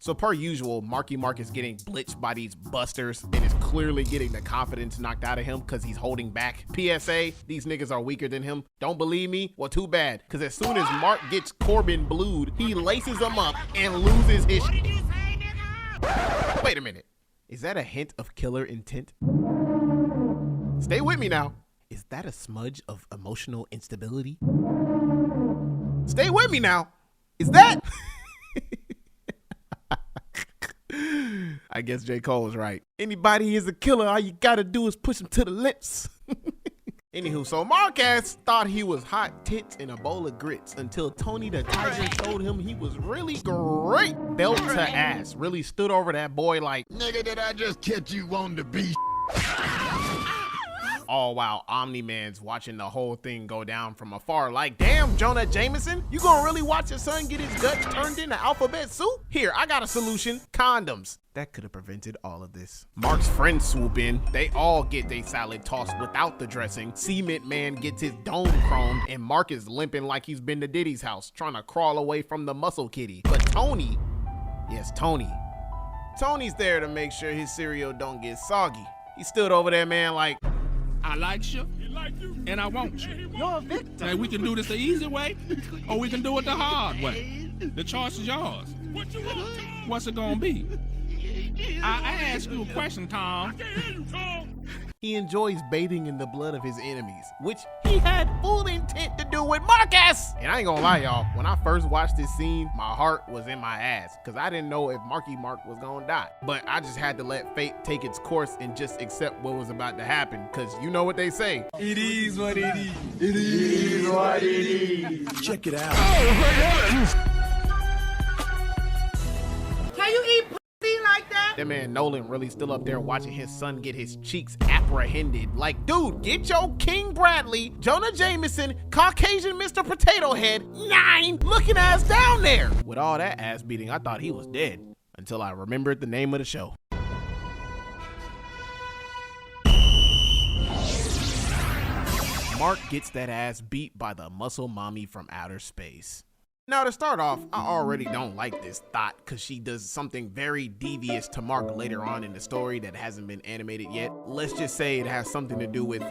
So per usual, Marky Mark is getting blitzed by these busters and is clearly getting the confidence knocked out of him because he's holding back. PSA, these niggas are weaker than him. Don't believe me? Well, too bad, because as soon as Mark gets Corbin blued, he laces him up and loses his shit. Wait a minute. Is that a hint of killer intent? Stay with me now. Is that a smudge of emotional instability? Stay with me now. Is that? I guess J. Cole was right. Anybody is a killer, all you gotta do is push him to the lips. Anywho, so Marcus thought he was hot tits in a bowl of grits until Tony the Tiger showed him he was really great. Belt to ass, really stood over that boy like, nigga, did I just catch you on the beach? All while Omni-Man's watching the whole thing go down from afar like, damn, Jonah Jameson, you gonna really watch your son get his guts turned into alphabet soup? Here, I got a solution, condoms. That could have prevented all of this. Mark's friends swoop in. They all get their salad tossed without the dressing. Cement Man gets his dome chromed, and Mark is limping like he's been to Diddy's house, trying to crawl away from the muscle kitty. But Tony, yes, Tony's there to make sure his cereal don't get soggy. He stood over there, man, like, I like you, and I want you. You're a victim. Hey, we can do this the easy way, or we can do it the hard way. The choice is yours. What you want, Tom? What's it gonna be? I asked you a question, Tom. I can't hear you, Tom. He enjoys bathing in the blood of his enemies, which he had full intent to do with Marcus. And I ain't gonna lie, y'all, when I first watched this scene, my heart was in my ass, because I didn't know if Marky Mark was gonna die. But I just had to let fate take its course and just accept what was about to happen, because you know what they say. It is what it is. It is what it is. Check it out. Can you eat like that? That man Nolan really still up there watching his son get his cheeks apprehended. Like, dude, get your King Bradley, Jonah Jameson, Caucasian Mr. Potato Head, 9 looking ass down there. With all that ass beating, I thought he was dead until I remembered the name of the show. Mark gets that ass beat by the muscle mommy from outer space. Now to start off, I already don't like this thought because she does something very devious to Mark later on in the story that hasn't been animated yet. Let's just say it has something to do with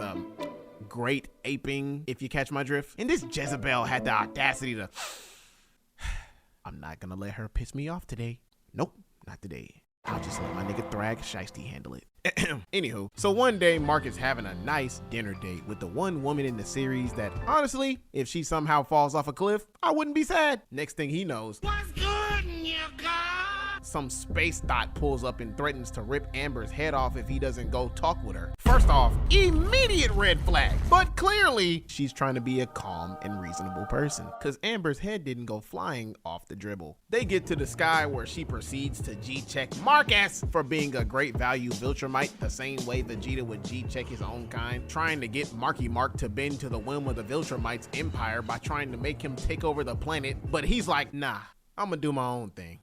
great aping, if you catch my drift. And this Jezebel had the audacity to... I'm not gonna let her piss me off today. Nope, not today. I'll just let my nigga Thrag Shiesty handle it. Anywho, so one day Mark is having a nice dinner date with the one woman in the series that, honestly, if she somehow falls off a cliff, I wouldn't be sad. Next thing he knows, What's good, nigga? some space thought pulls up and threatens to rip Amber's head off if he doesn't go talk with her. First off, immediate red flag. But clearly, she's trying to be a calm and reasonable person, because Amber's head didn't go flying off the dribble. They get to the sky where she proceeds to G-check Marcus for being a great value Viltrumite, the same way Vegeta would G-check his own kind, trying to get Marky Mark to bend to the whim of the Viltrumite's empire by trying to make him take over the planet, but he's like, nah, I'm gonna do my own thing.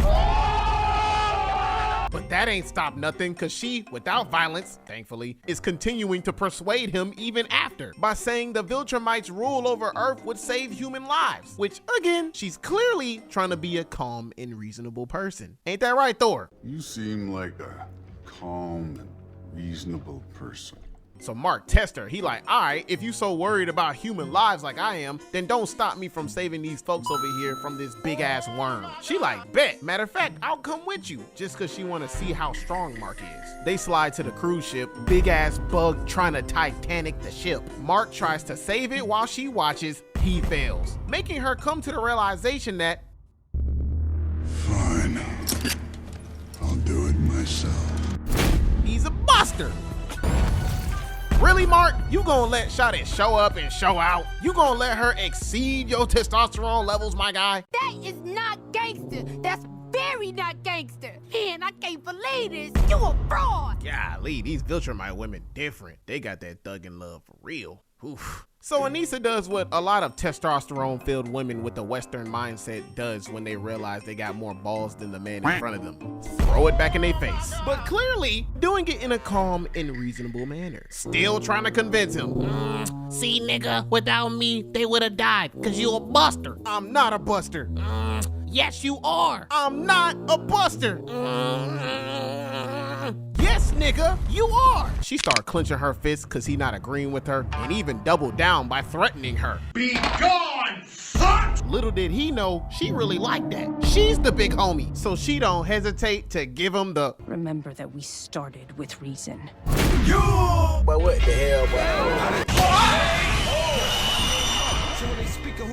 But that ain't stopped nothing, cause she, without violence, thankfully, is continuing to persuade him even after, by saying the Viltrumites' rule over Earth would save human lives, which again, she's clearly trying to be a calm and reasonable person. Ain't that right, Thor? You seem like a calm and reasonable person. So Mark tests her. He like, all right, if you so worried about human lives like I am, then don't stop me from saving these folks over here from this big ass worm. She like, bet. Matter of fact, I'll come with you, just cause she wanna see how strong Mark is. They slide to the cruise ship, big ass bug trying to Titanic the ship. Mark tries to save it while she watches, he fails, making her come to the realization that, Fine, I'll do it myself. He's a buster. Really, Mark? You gonna let Shawty show up and show out? You gonna let her exceed your testosterone levels, my guy? That is not gangster. That's very not gangster. And I can't believe this. You a fraud. Golly, these Viltrumite women different. They got that thuggin' love for real. Oof. So Anissa does what a lot of testosterone-filled women with a Western mindset does when they realize they got more balls than the man in front of them. Throw it back in their face. But clearly, doing it in a calm and reasonable manner. Still trying to convince him. See, nigga, without me, they would have died, cause you a buster. I'm not a buster. Yes, you are. I'm not a buster. Yes, nigga, you are. She started clenching her fists cause he not agreeing with her, and even doubled down by threatening her. Be gone, fuck! Little did he know, she really liked that. She's the big homie, so she don't hesitate to give him the... Remember that we started with reason. You! But what the hell, bro?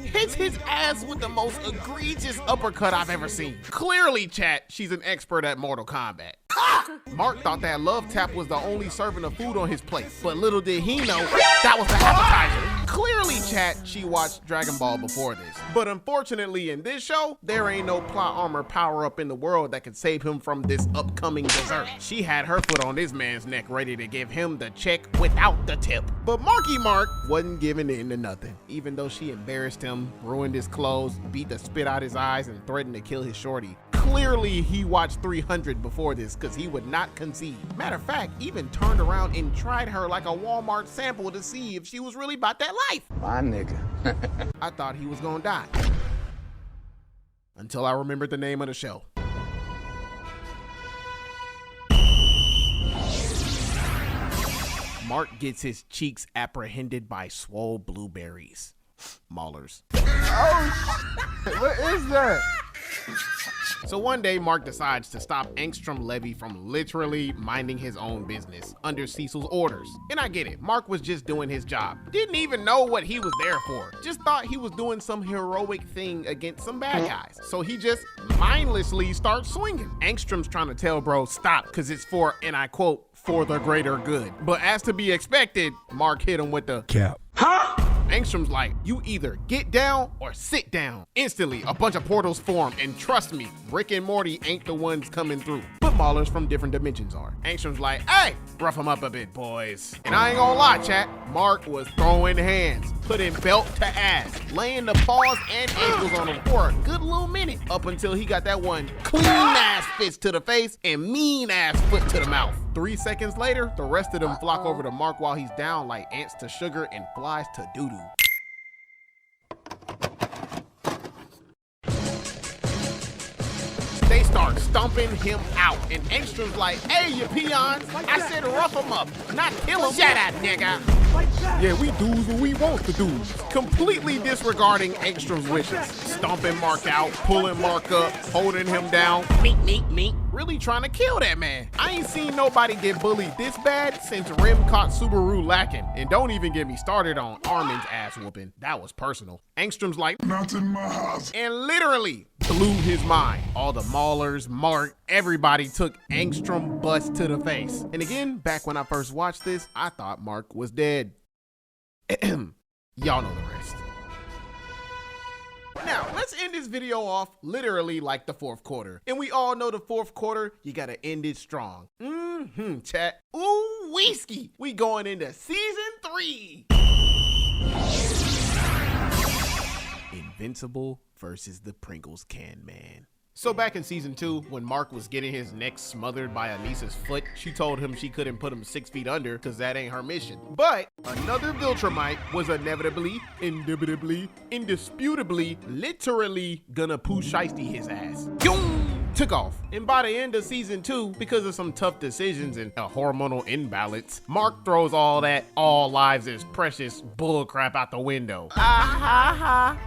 Hits his ass with the most egregious uppercut I've ever seen. Clearly, chat, she's an expert at Mortal Kombat. Mark thought that love tap was the only serving of food on his plate, but little did he know that was the appetizer. Clearly, chat, she watched Dragon Ball before this. But unfortunately, in this show, there ain't no plot armor power up in the world that could save him from this upcoming dessert. She had her foot on this man's neck ready to give him the check without the tip. But Marky Mark wasn't giving in to nothing, even though she embarrassed him, ruined his clothes, beat the spit out his eyes, and threatened to kill his shorty. Clearly, he watched 300 before this because he would not concede. Matter of fact, even turned around and tried her like a Walmart sample to see if she was really about that life. My nigga. I thought he was gonna die. Until I remembered the name of the show. Mark gets his cheeks apprehended by swole blueberries. Maulers. Oh, what is that? So one day, Mark decides to stop Angstrom Levy from literally minding his own business under Cecil's orders. And I get it, Mark was just doing his job. Didn't even know what he was there for. Just thought he was doing some heroic thing against some bad guys. So he just mindlessly starts swinging. Angstrom's trying to tell bro stop, cause it's for, and I quote, for the greater good. But as to be expected, Mark hit him with the cap. Huh? Angstrom's like, you either get down or sit down. Instantly, a bunch of portals form, and trust me, Rick and Morty ain't the ones coming through, but Maulers from different dimensions are. Angstrom's like, hey, rough him up a bit, boys. And I ain't gonna lie, chat, Mark was throwing hands. putting belt to ass, laying the paws and ankles on him for a good little minute, up until he got that one clean ass fist to the face and mean ass foot to the mouth. 3 seconds later, the rest of them flock over to Mark while he's down like ants to sugar and flies to doo-doo. They start stomping him out, and Engstrom's like, hey, you peons, I said rough him up, not kill him. Shut up, nigga. Yeah, we do's what we want to do. Completely disregarding Engstrom's wishes. Stomping Mark out, pulling Mark up, holding him down. Meek. Really trying to kill that man. I ain't seen nobody get bullied this bad since Rim caught Subaru lacking. And don't even get me started on Armin's ass whooping. That was personal. Engstrom's like, not in my house. And literally blew his mind. All the maulers, Mark, everybody took Engstrom bust to the face. And again, back when I first watched this, I thought Mark was dead. Y'all know the rest. Now, let's end this video off literally like the fourth quarter. And we all know the fourth quarter, you gotta end it strong. Chat. Ooh, whiskey. We going into season 3. Invincible versus the Pringles Can Man. So back in season 2, when Mark was getting his neck smothered by Anissa's foot, she told him she couldn't put him 6 feet under because that ain't her mission. But another Viltrumite was inevitably, indubitably, indisputably, literally gonna poo shiesty his ass. Took off. And by the end of season 2, because of some tough decisions and a hormonal imbalance, Mark throws all that all lives is precious bullcrap out the window.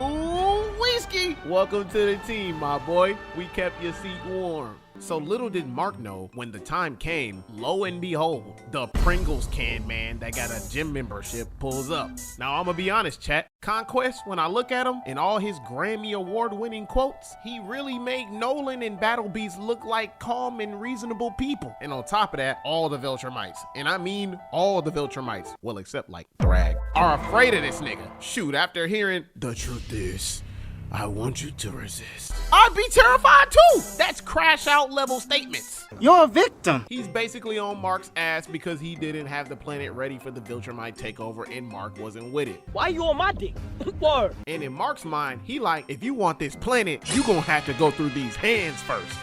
Ooh, whiskey. Welcome to the team, my boy. We kept your seat warm. So little did Mark know, when the time came, lo and behold, the Pringles Can Man that got a gym membership pulls up. Now I'm gonna be honest, chat. Conquest, when I look at him in all his Grammy award-winning quotes, he really made Nolan and Battle Beast look like calm and reasonable people. And on top of that, all the Viltrumites, and I mean all the Viltrumites, well except like Thrag, are afraid of this nigga. Shoot, after hearing, the truth is, I want you to resist, I'd be terrified too. That's crash out level statements. You're a victim. He's basically on Mark's ass because he didn't have the planet ready for the Viltrumite takeover and Mark wasn't with it. Why you on my dick? Word. And in Mark's mind, he like, if you want this planet, you gonna have to go through these hands first.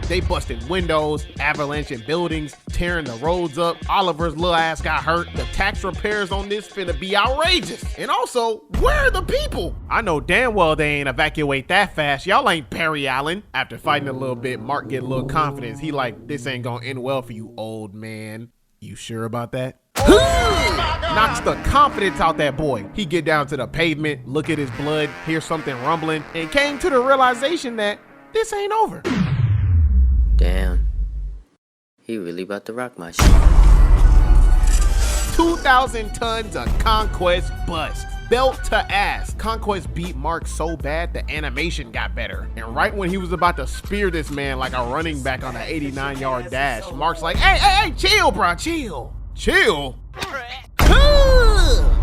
They busting windows, avalanching buildings, tearing the roads up. Oliver's little ass got hurt. The tax repairs on this finna be outrageous. And also, where are the people? I know damn well they ain't evacuate that fast. Y'all ain't Perry Allen. After fighting a little bit, Mark get a little confidence. He like, this ain't gonna end well for you, old man. You sure about that? Knocks the confidence out that boy. He get down to the pavement, look at his blood, hear something rumbling, and came to the realization that this ain't over. Damn. He really about to rock my shit. 2,000 tons of Conquest bust. Belt to ass. Conquest beat Mark so bad the animation got better. And right when he was about to spear this man like a running back on an 89-yard dash, Mark's like, hey, chill, bro, chill. Chill?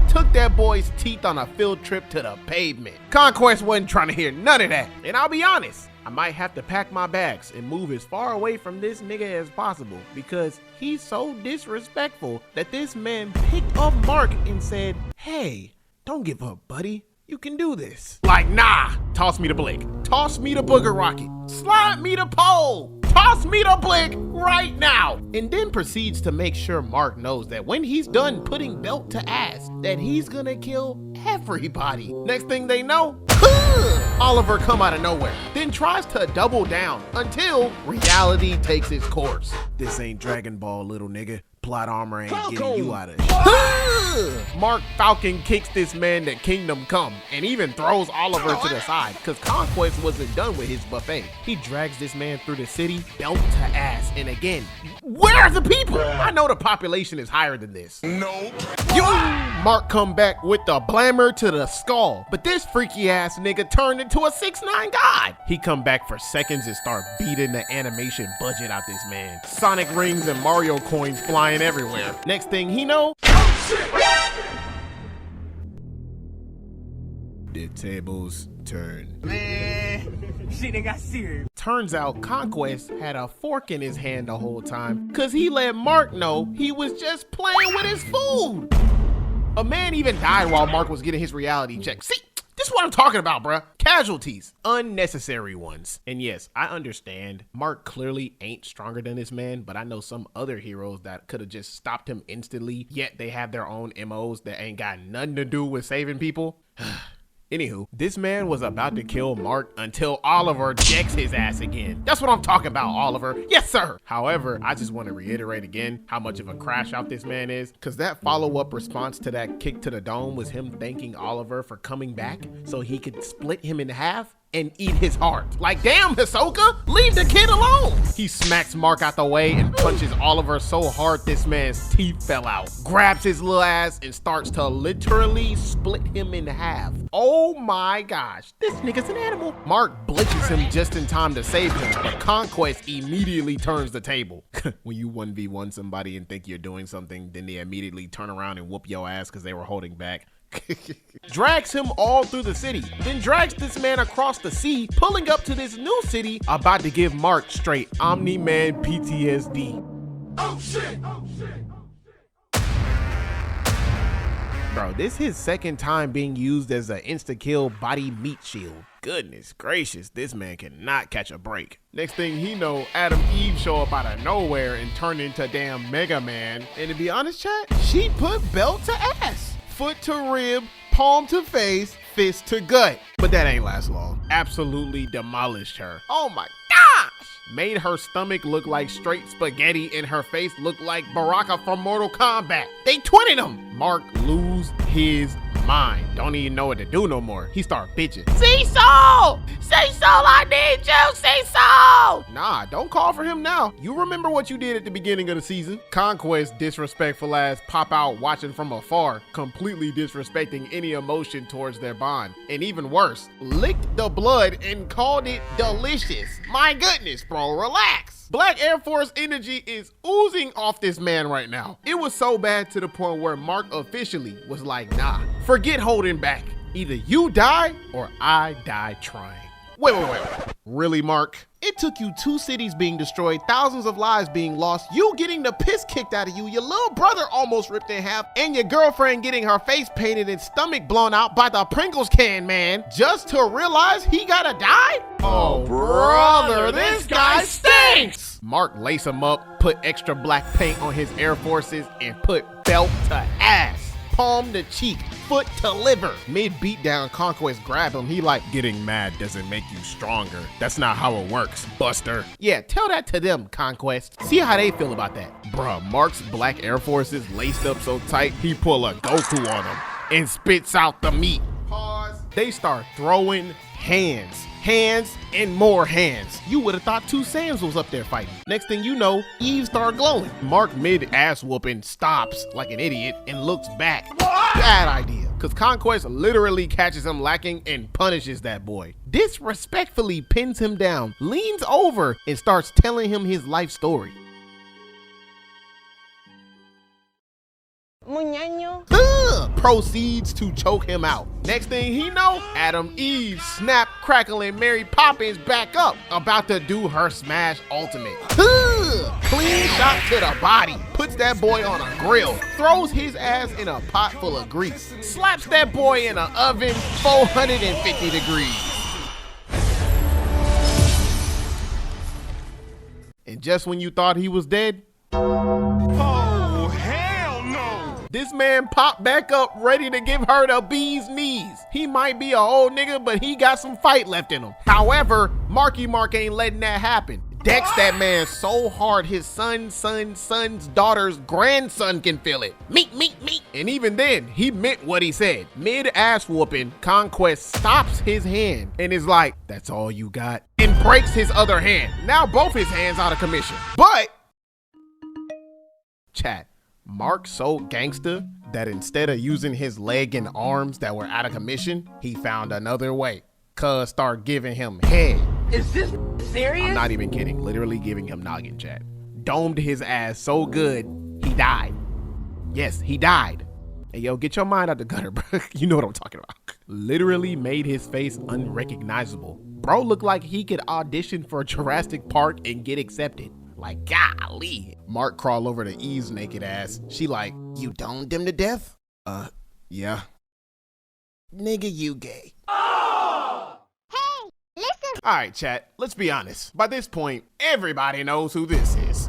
Took that boy's teeth on a field trip to the pavement. Conquest wasn't trying to hear none of that. And I'll be honest, I might have to pack my bags and move as far away from this nigga as possible because he's so disrespectful that this man picked up Mark and said, hey, don't give up, buddy. You can do this. Like, nah, toss me the blick. Toss me the booger rocket. Slide me the pole. Toss me the blick right now. And then proceeds to make sure Mark knows that when he's done putting belt to ass, that he's gonna kill everybody. Next thing they know, Oliver come out of nowhere, then tries to double down until reality takes its course. This ain't Dragon Ball, little nigga. Plot armor ain't getting you out of shit. Mark Falcon kicks this man to Kingdom Come and even throws Oliver to the side because Conquest wasn't done with his buffet. He drags this man through the city, belt to ass, and again, where are the people? I know the population is higher than this. No. Mark come back with the blammer to the skull, but this freaky ass nigga turned into a 6'9" god. He come back for seconds and start beating the animation budget out this man. Sonic rings and Mario coins flying everywhere. Next thing he know, the tables turn. Man, shit done got serious. Turns out Conquest had a fork in his hand the whole time because he let Mark know he was just playing with his food. A man even died while Mark was getting his reality check. See, this is what I'm talking about, bruh. Casualties. Unnecessary ones. And yes, I understand. Mark clearly ain't stronger than this man, but I know some other heroes that could have just stopped him instantly, yet they have their own MOs that ain't got nothing to do with saving people. Anywho, this man was about to kill Mark until Oliver jacks his ass again. That's what I'm talking about, Oliver. Yes, sir. However, I just want to reiterate again how much of a crash out this man is, because that follow-up response to that kick to the dome was him thanking Oliver for coming back so he could split him in half and eat his heart. Like, damn, Hisoka, leave the kid alone. He smacks Mark out the way and punches Oliver so hard this man's teeth fell out, grabs his little ass and starts to literally split him in half. Oh my gosh, this nigga's an animal. Mark blitzes him just in time to save him, but Conquest immediately turns the table. When you 1v1 somebody and think you're doing something, then they immediately turn around and whoop your ass because they were holding back. Drags him all through the city, then drags this man across the sea, pulling up to this new city, about to give Mark straight omniman PTSD. Oh shit! Oh shit! Bro, this is his second time being used as an insta-kill body meat shield. Goodness gracious, this man cannot catch a break. Next thing he know, Adam Eve show up out of nowhere and turn into damn Mega Man. And to be honest, chat, she put belt to ass. Foot to rib, palm to face, fist to gut. But that ain't last long. Absolutely demolished her. Oh my gosh! Made her stomach look like straight spaghetti and her face look like Baraka from Mortal Kombat. They twinning him. Mark lose his mind. Don't even know what to do no more. He start bitching. Cecil! Cecil, I need you, Cecil! Nah, don't call for him now. You remember what you did at the beginning of the season. Conquest disrespectful ass pop out watching from afar, completely disrespecting any emotion towards their bond. And even worse, licked the blood and called it delicious. My goodness, bro, relax. Black Air Force energy is oozing off this man right now. It was so bad to the point where Mark officially was like, nah, forget holding back. Either you die or I die trying. Wait. Really, Mark? It took you 2 cities being destroyed, thousands of lives being lost, you getting the piss kicked out of you, your little brother almost ripped in half, and your girlfriend getting her face painted and stomach blown out by the Pringles can man, just to realize he gotta die? Oh, brother, this guy stinks! Mark lace him up, put extra black paint on his Air Forces, and put belt to ass. Palm to cheek, foot to liver. Mid beatdown, Conquest grab him. He like, getting mad doesn't make you stronger. That's not how it works, Buster. Yeah, tell that to them, Conquest. See how they feel about that. Bruh, Mark's black Air Forces laced up so tight, he pull a Goku on him and spits out the meat. Pause. They start throwing hands and more hands. You would have thought 2 Saiyans was up there fighting. Next thing you know, Eve started glowing. Mark mid ass whooping stops like an idiot and looks back. Bad idea, cause Conquest literally catches him lacking and punishes that boy. Disrespectfully pins him down, leans over and starts telling him his life story. Proceeds to choke him out. Next thing he know, Adam Eve snap, crackle, and Mary Poppins back up, about to do her smash ultimate. Clean shot to the body, puts that boy on a grill, throws his ass in a pot full of grease, slaps that boy in an oven 450 degrees. And just when you thought he was dead, this man popped back up ready to give her the bee's knees. He might be an old nigga, but he got some fight left in him. However, Marky Mark ain't letting that happen. Decks that man so hard his son's daughter's grandson can feel it. Meat. And even then, he meant what he said. Mid ass whooping, Conquest stops his hand and is like, that's all you got? And breaks his other hand. Now both his hands out of commission. But, chat, Mark so gangster that instead of using his leg and arms that were out of commission, he found another way. Cuz start giving him head. Is this serious? I'm not even kidding. Literally giving him noggin, chat. Domed his ass so good, he died. Yes, he died. Hey, yo, get your mind out the gutter, bro. You know what I'm talking about. Literally made his face unrecognizable. Bro looked like he could audition for Jurassic Park and get accepted. Like, golly. Mark crawl over to Eve's naked ass. She like, you domed him to death? Yeah. Nigga, you gay. Hey, listen. Alright, chat, let's be honest. By this point, everybody knows who this is.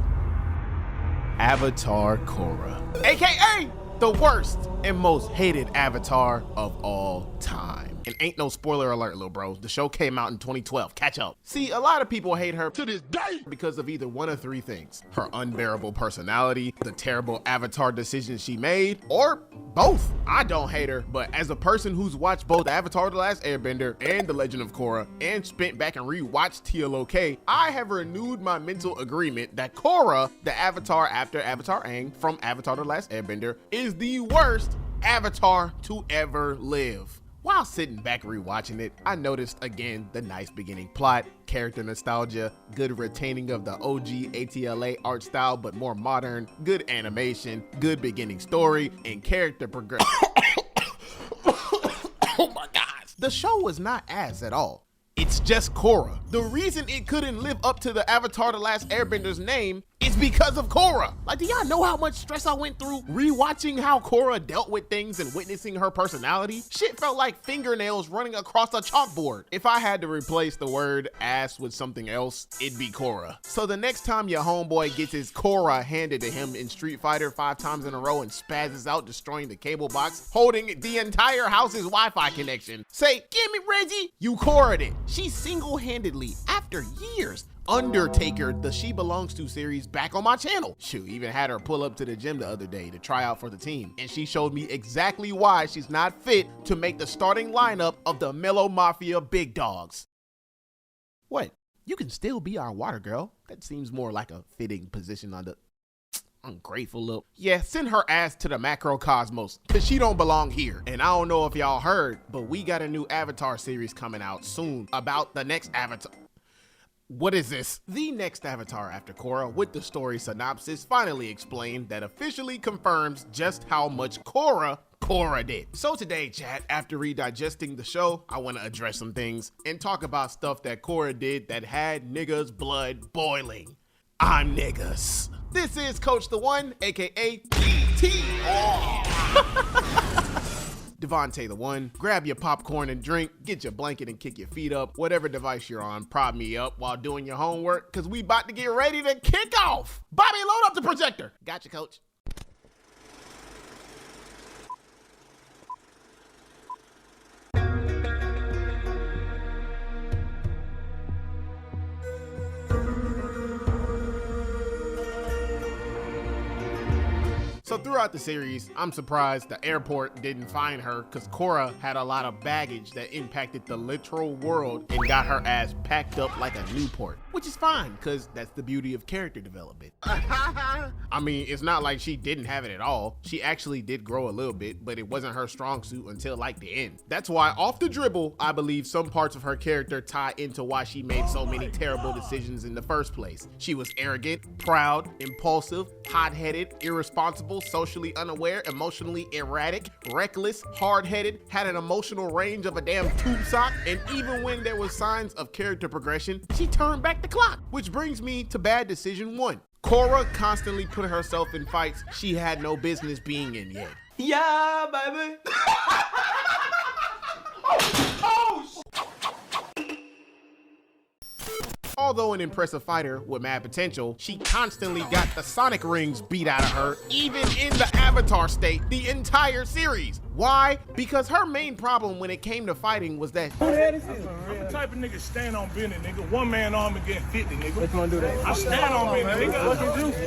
Avatar Korra. AKA the worst and most hated avatar of all time. And ain't no spoiler alert, little bro. The show came out in 2012. Catch up. See, a lot of people hate her to this day because of either one of three things: her unbearable personality, the terrible avatar decisions she made, or both. I don't hate her, but as a person who's watched both Avatar The Last Airbender and The Legend of Korra, and spent back and rewatched TLOK, I have renewed my mental agreement that Korra, the avatar after Avatar Aang from Avatar The Last Airbender, is the worst avatar to ever live. While sitting back rewatching it, I noticed again the nice beginning plot, character nostalgia, good retaining of the OG ATLA art style but more modern, good animation, good beginning story, and character progression. Oh my gosh. The show was not ass at all. It's just Korra. The reason it couldn't live up to the Avatar The Last Airbender's name is because of Korra. Like, do y'all know how much stress I went through rewatching how Korra dealt with things and witnessing her personality? Shit felt like fingernails running across a chalkboard. If I had to replace the word ass with something else, it'd be Korra. So the next time your homeboy gets his Korra handed to him in Street Fighter 5 times in a row and spazzes out, destroying the cable box, holding the entire house's Wi-Fi connection, say, "Give me Reggie," you Korra'd it. She single-handedly, after years, Undertaker the She Belongs To series back on my channel. Shoot, even had her pull up to the gym the other day to try out for the team. And she showed me exactly why she's not fit to make the starting lineup of the Mellow Mafia big dogs. What? You can still be our water girl. That seems more like a fitting position on the ungrateful little. Yeah, send her ass to the macrocosmos, cause she don't belong here. And I don't know if y'all heard, but we got a new Avatar series coming out soon about the next Avatar. What is this? The next Avatar after Korra, with the story synopsis finally explained that officially confirms just how much Korra did. So today, chat, after redigesting the show, I want to address some things and talk about stuff that Korra did that had niggas' blood boiling. I'm niggas. This is Coach The One, aka Devonte The One. Grab your popcorn and drink, get your blanket and kick your feet up, whatever device you're on, prop me up while doing your homework, cause we about to get ready to kick off. Bobby, load up the projector. Gotcha, coach. So throughout the series, I'm surprised the airport didn't find her because Korra had a lot of baggage that impacted the literal world and got her ass packed up like a Newport, which is fine because that's the beauty of character development. I mean, it's not like she didn't have it at all. She actually did grow a little bit, but it wasn't her strong suit until like the end. That's why off the dribble, I believe some parts of her character tie into why she made so many terrible decisions in the first place. She was arrogant, proud, impulsive, hot-headed, irresponsible, socially unaware, emotionally erratic, reckless, hard-headed, had an emotional range of a damn tube sock, and even when there was signs of character progression, she turned back the clock. Which brings me to bad decision 1. Korra constantly put herself in fights she had no business being in yet. Yeah, baby. Although an impressive fighter with mad potential, she constantly got the Sonic rings beat out of her, even in the Avatar state, the entire series. Why? Because her main problem when it came to fighting was that I'm the type of nigga stand on business, nigga. One man arm and get 50, nigga. Which one do that? I stand on business,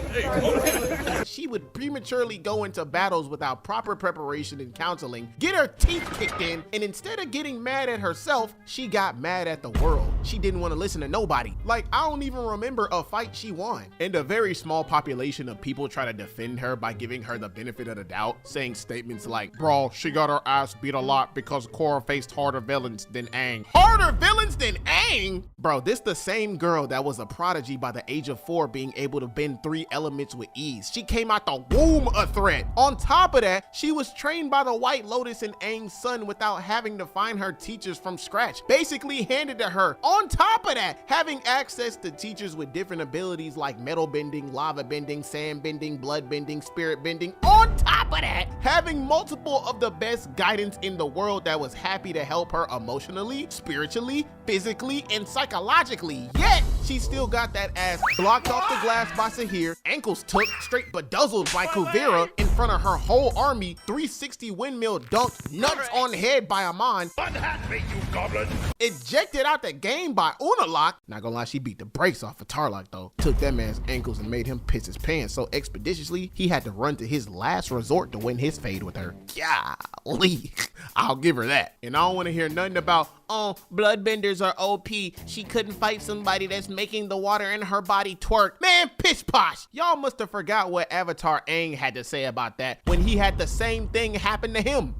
nigga. She would prematurely go into battles without proper preparation and counseling, get her teeth kicked in, and instead of getting mad at herself, she got mad at the world. She didn't want to listen to nobody. Like, I don't even remember a fight she won. And a very small population of people try to defend her by giving her the benefit of the doubt, saying statements like, bro, she got her ass beat a lot because Korra faced harder villains than Aang. Harder villains than Aang? Bro, this the same girl that was a prodigy by the age of 4 being able to bend 3 elements with ease. She came out the womb a threat. On top of that, she was trained by the White Lotus and Aang's son without having to find her teachers from scratch. Basically handed to her On top of that, having access to teachers with different abilities like metal bending, lava bending, sand bending, blood bending, spirit bending. On top of that, having multiple of the best guidance in the world that was happy to help her emotionally, spiritually, physically, and psychologically. Yet, she still got that ass blocked off the glass by Sahir, ankles took, straight bedazzled by Kuvira in front of her whole army, 360 windmill dunked, nuts on head by Amon. Unhat me, you goblin! Ejected out the game by Unalak. Not gonna lie, she beat the brakes off of Tarlok though. Took that man's ankles and made him piss his pants so expeditiously, he had to run to his last resort to win his fade with her. Golly, I'll give her that. And I don't wanna hear nothing about, oh, bloodbenders are OP. She couldn't fight somebody that's making the water in her body twerk. Man, pish posh. Y'all must have forgot what Avatar Aang had to say about that when he had the same thing happen to him.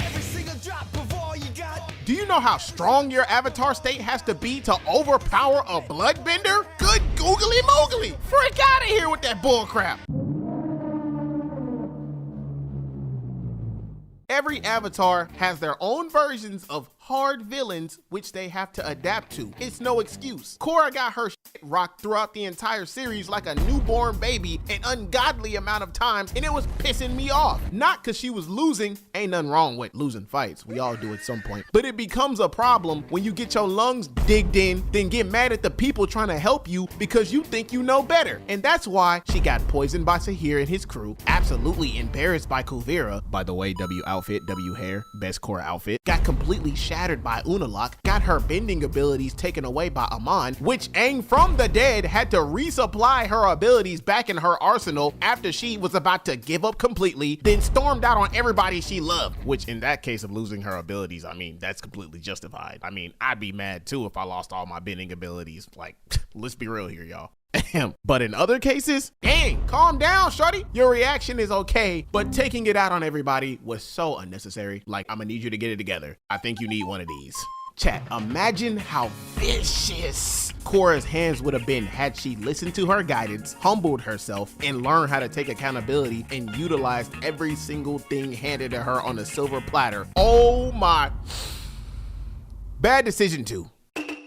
Every single drop of all you got. Do you know how strong your avatar state has to be to overpower a bloodbender? Good googly moogly. Freak out of here with that bullcrap. Every avatar has their own versions of hard villains which they have to adapt to. It's no excuse. Korra got her shit rocked throughout the entire series like a newborn baby an ungodly amount of times, and it was pissing me off. Not because she was losing, ain't nothing wrong with losing fights, we all do at some point, but it becomes a problem when you get your lungs digged in, then get mad at the people trying to help you because you think you know better. And that's why she got poisoned by Sahir and his crew, absolutely embarrassed by Kuvira, by the way, W outfit, W hair, best Korra outfit, got completely shattered by Unalak, got her bending abilities taken away by Amon, which Aang from the dead had to resupply her abilities back in her arsenal after she was about to give up completely, then stormed out on everybody she loved, which in that case of losing her abilities, I mean, that's completely justified. I mean, I'd be mad too if I lost all my bending abilities. Like, let's be real here, y'all. But in other cases, dang, calm down, shorty. Your reaction is okay, but taking it out on everybody was so unnecessary. Like, I'm gonna need you to get it together. I think you need one of these. Chat, imagine how vicious Korra's hands would have been had she listened to her guidance, humbled herself, and learned how to take accountability and utilized every single thing handed to her on a silver platter. Oh my. Bad decision too.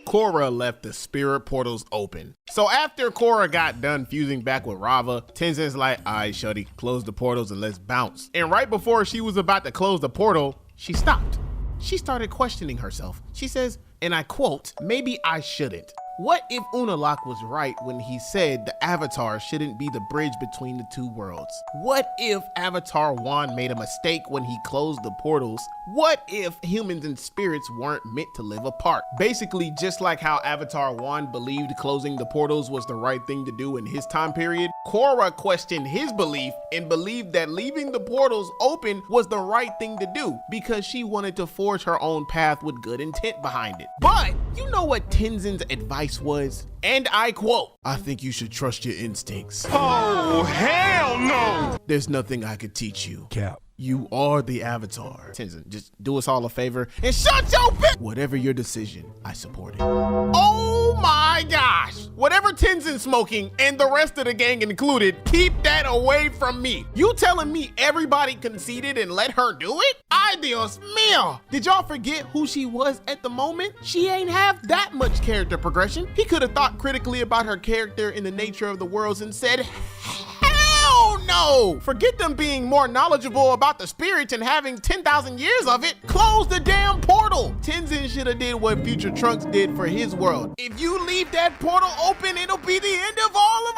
Korra left the spirit portals open. So after Korra got done fusing back with Rava, Tenzin's like, all right, shorty, close the portals and let's bounce. And right before she was about to close the portal, she stopped. She started questioning herself. She says, and I quote, maybe I shouldn't. What if Unalak was right when he said the Avatar shouldn't be the bridge between the two worlds? What if Avatar One made a mistake when he closed the portals? What if humans and spirits weren't meant to live apart? Basically, just like how Avatar One believed closing the portals was the right thing to do in his time period, Korra questioned his belief and believed that leaving the portals open was the right thing to do because she wanted to forge her own path with good intent behind it. But you know what Tenzin's advice was? And I quote, I think you should trust your instincts. Oh, hell no! There's nothing I could teach you. Cap. You are the Avatar. Tenzin, just do us all a favor and shut your bitch. Whatever your decision, I support it. Oh my gosh. Whatever Tenzin's smoking and the rest of the gang included, keep that away from me. You telling me everybody conceded and let her do it? Ay Dios mío. Did y'all forget who she was at the moment? She ain't have that much character progression. He could have thought critically about her character and the nature of the worlds and said, hell no! Forget them being more knowledgeable about the spirits and having 10,000 years of it. Close the damn portal. Tenzin should have did what Future Trunks did for his world. If you leave that portal open, it'll be the end of all of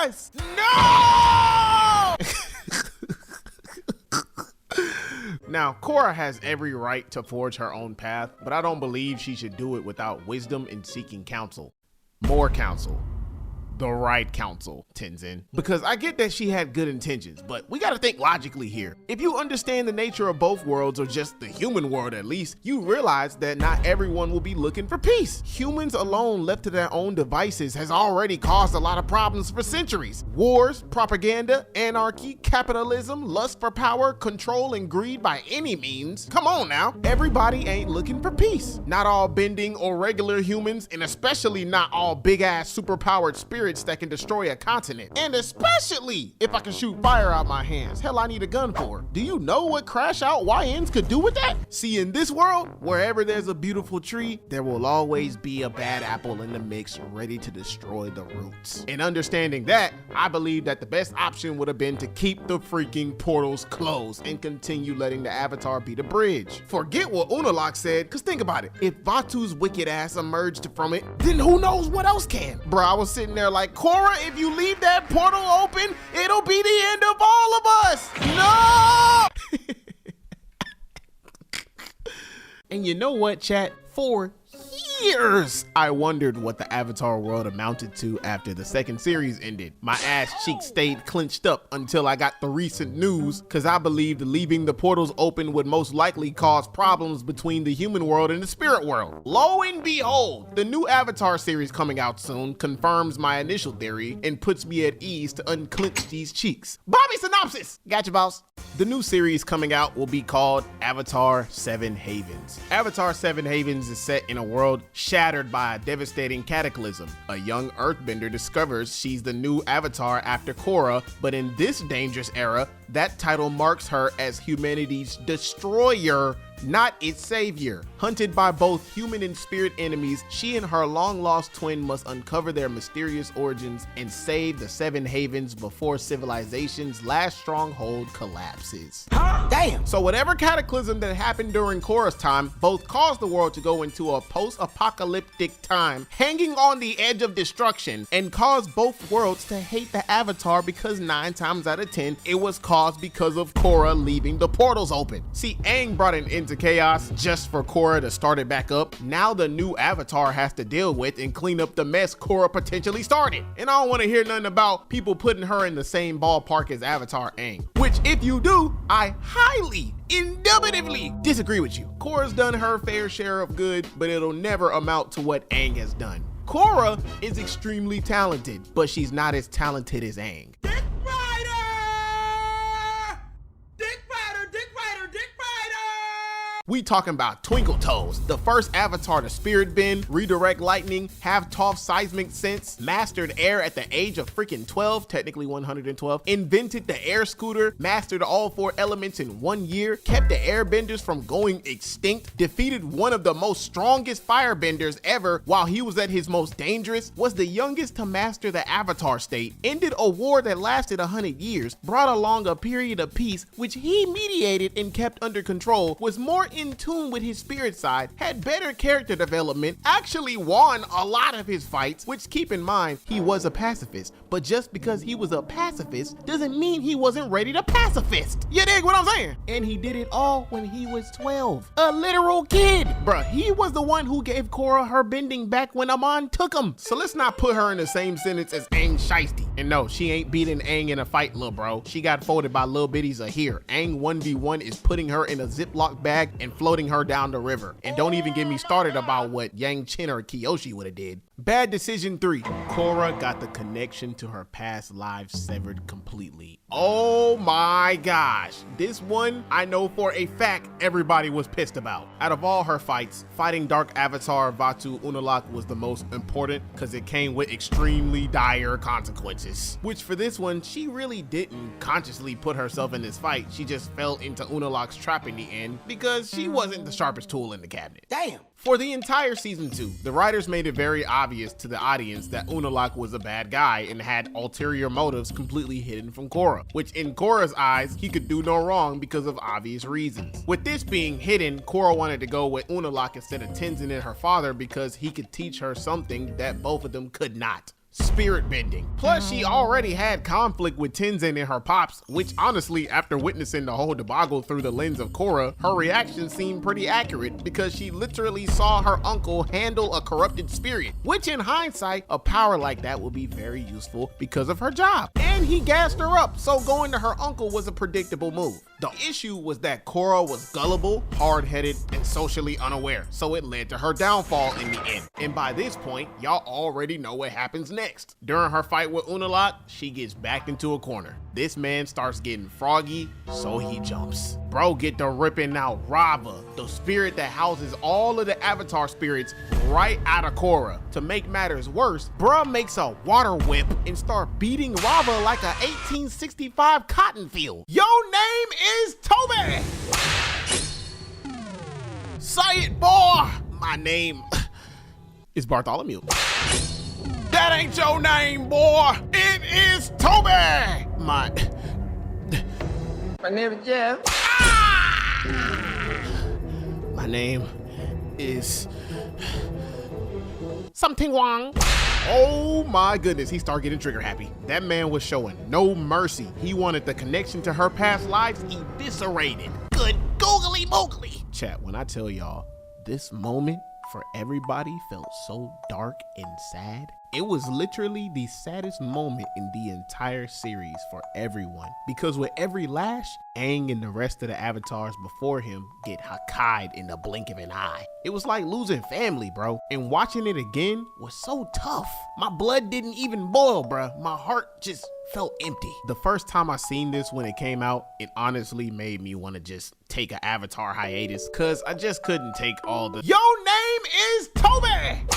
us. No! Now, Korra has every right to forge her own path, but I don't believe she should do it without wisdom and seeking counsel. More counsel. The right counsel, Tenzin. Because I get that she had good intentions, but we gotta think logically here. If you understand the nature of both worlds, or just the human world at least, you realize that not everyone will be looking for peace. Humans alone left to their own devices has already caused a lot of problems for centuries. Wars, propaganda, anarchy, capitalism, lust for power, control, and greed by any means. Come on now, everybody ain't looking for peace. Not all bending or regular humans, and especially not all big ass superpowered spirits spirits that can destroy a continent. And especially if I can shoot fire out my hands. Hell, I need a gun for. Do you know what crash out YNs could do with that? See, in this world, wherever there's a beautiful tree, there will always be a bad apple in the mix ready to destroy the roots. And understanding that, I believe that the best option would have been to keep the freaking portals closed and continue letting the Avatar be the bridge. Forget what Unalaq said, cause think about it. If Vatu's wicked ass emerged from it, then who knows what else can? Bruh, I was sitting there like, Korra, if you leave that portal open, it'll be the end of all of us. No! And you know what, chat? For years, I wondered what the Avatar world amounted to after the second series ended. My ass cheeks stayed clenched up until I got the recent news, cause I believed leaving the portals open would most likely cause problems between the human world and the spirit world. Lo and behold, the new Avatar series coming out soon confirms my initial theory and puts me at ease to unclench these cheeks. Bobby synopsis! Gotcha, boss. The new series coming out will be called Avatar 7 Havens. Avatar 7 Havens is set in a world shattered by a devastating cataclysm. A young earthbender discovers she's the new Avatar after Korra, but in this dangerous era, that title marks her as humanity's destroyer, not its savior. Hunted by both human and spirit enemies, she and her long-lost twin must uncover their mysterious origins and save the Seven Havens before civilization's last stronghold collapses. Damn! So whatever cataclysm that happened during Korra's time both caused the world to go into a post-apocalyptic time, hanging on the edge of destruction, and caused both worlds to hate the Avatar because 9 times out of 10, it was caused because of Korra leaving the portals open. See, Aang brought an end to chaos just for Korra to start it back up. Now the new Avatar has to deal with and clean up the mess Korra potentially started. And I don't want to hear nothing about people putting her in the same ballpark as Avatar Aang, which if you do, I highly, indubitably disagree with you. Korra's done her fair share of good, but it'll never amount to what Aang has done. Korra is extremely talented, but she's not as talented as Aang. We talking about Twinkle Toes, the first Avatar to spirit bend, redirect lightning, have Toph's seismic sense, mastered air at the age of freaking 12, technically 112, invented the air scooter, mastered all 4 elements in 1 year, kept the airbenders from going extinct, defeated one of the most strongest firebenders ever while he was at his most dangerous, was the youngest to master the Avatar state, ended a war that lasted 100 years, brought along a period of peace which he mediated and kept under control, was more in tune with his spirit side, had better character development, actually won a lot of his fights, which keep in mind, he was a pacifist. But just because he was a pacifist doesn't mean he wasn't ready to pacifist. You dig what I'm saying? And he did it all when he was 12. A literal kid. Bruh, he was the one who gave Korra her bending back when Amon took him. So let's not put her in the same sentence as Aang Shiesty. And no, she ain't beating Aang in a fight, lil bro. She got folded by lil bitties a here. Aang 1v1 is putting her in a Ziploc bag and floating her down the river. And don't even get me started about what Yang Chen or Kyoshi would have did. Bad decision 3. Korra got the connection to her past lives severed completely. Oh my gosh. This one, I know for a fact everybody was pissed about. Out of all her fights, fighting Dark Avatar Vatu Unalaq was the most important because it came with extremely dire consequences. Which for this one, she really didn't consciously put herself in this fight. She just fell into Unalaq's trap in the end because she wasn't the sharpest tool in the cabinet. Damn. For the entire season 2, the writers made it very obvious to the audience that Unalaq was a bad guy and had ulterior motives completely hidden from Korra, which in Korra's eyes, he could do no wrong because of obvious reasons. With this being hidden, Korra wanted to go with Unalaq instead of Tenzin and her father because he could teach her something that both of them could not. Spirit bending. Plus, she already had conflict with Tenzin and her pops, which honestly, after witnessing the whole debacle through the lens of Korra, her reaction seemed pretty accurate because she literally saw her uncle handle a corrupted spirit, which in hindsight, a power like that would be very useful because of her job. And he gassed her up, so going to her uncle was a predictable move. The issue was that Korra was gullible, hard-headed, and socially unaware, so it led to her downfall in the end. And by this point, y'all already know what happens next. During her fight with Unalaq, she gets backed into a corner. this man starts getting froggy, so he jumps. Bro get to ripping out Rava, the spirit that houses all of the Avatar spirits, right out of Korra. To make matters worse, bruh makes a water whip and start beating Rava like a 1865 cotton field. Your name is Toby! Say it, boy! My name is Bartholomew. That ain't your name, boy! It is Toby! My name is Jeff. My name is something Wong. Oh my goodness, he started getting trigger happy. That man was showing no mercy. He wanted the connection to her past lives eviscerated. Good googly moogly. Chat, when I tell y'all, this moment for everybody felt so dark and sad. It was literally the saddest moment in the entire series for everyone, because with every lash, Aang and the rest of the avatars before him get Hakkai'd in the blink of an eye. It was like losing family, bro. And watching it again was so tough. My blood didn't even boil, bro. My heart just felt empty. The first time I seen this when it came out, it honestly made me want to just take an Avatar hiatus, cause I just couldn't take all the "Your name is Toby!"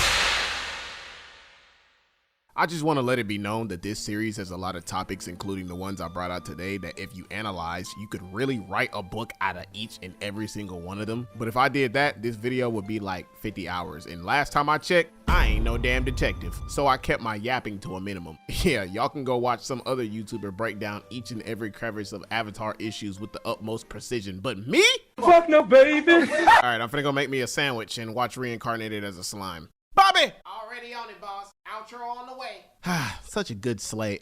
I just want to let it be known that this series has a lot of topics, including the ones I brought out today, that if you analyze, you could really write a book out of each and every single one of them. But if I did that, this video would be like 50 hours. And last time I checked, I ain't no damn detective. So I kept my yapping to a minimum. Yeah, y'all can go watch some other YouTuber break down each and every crevice of Avatar issues with the utmost precision. But me? Fuck no, baby. All right, I'm finna go make me a sandwich and watch Reincarnated as a Slime. Bobby! Already on it, boss. Outro on the way. Such a good servant.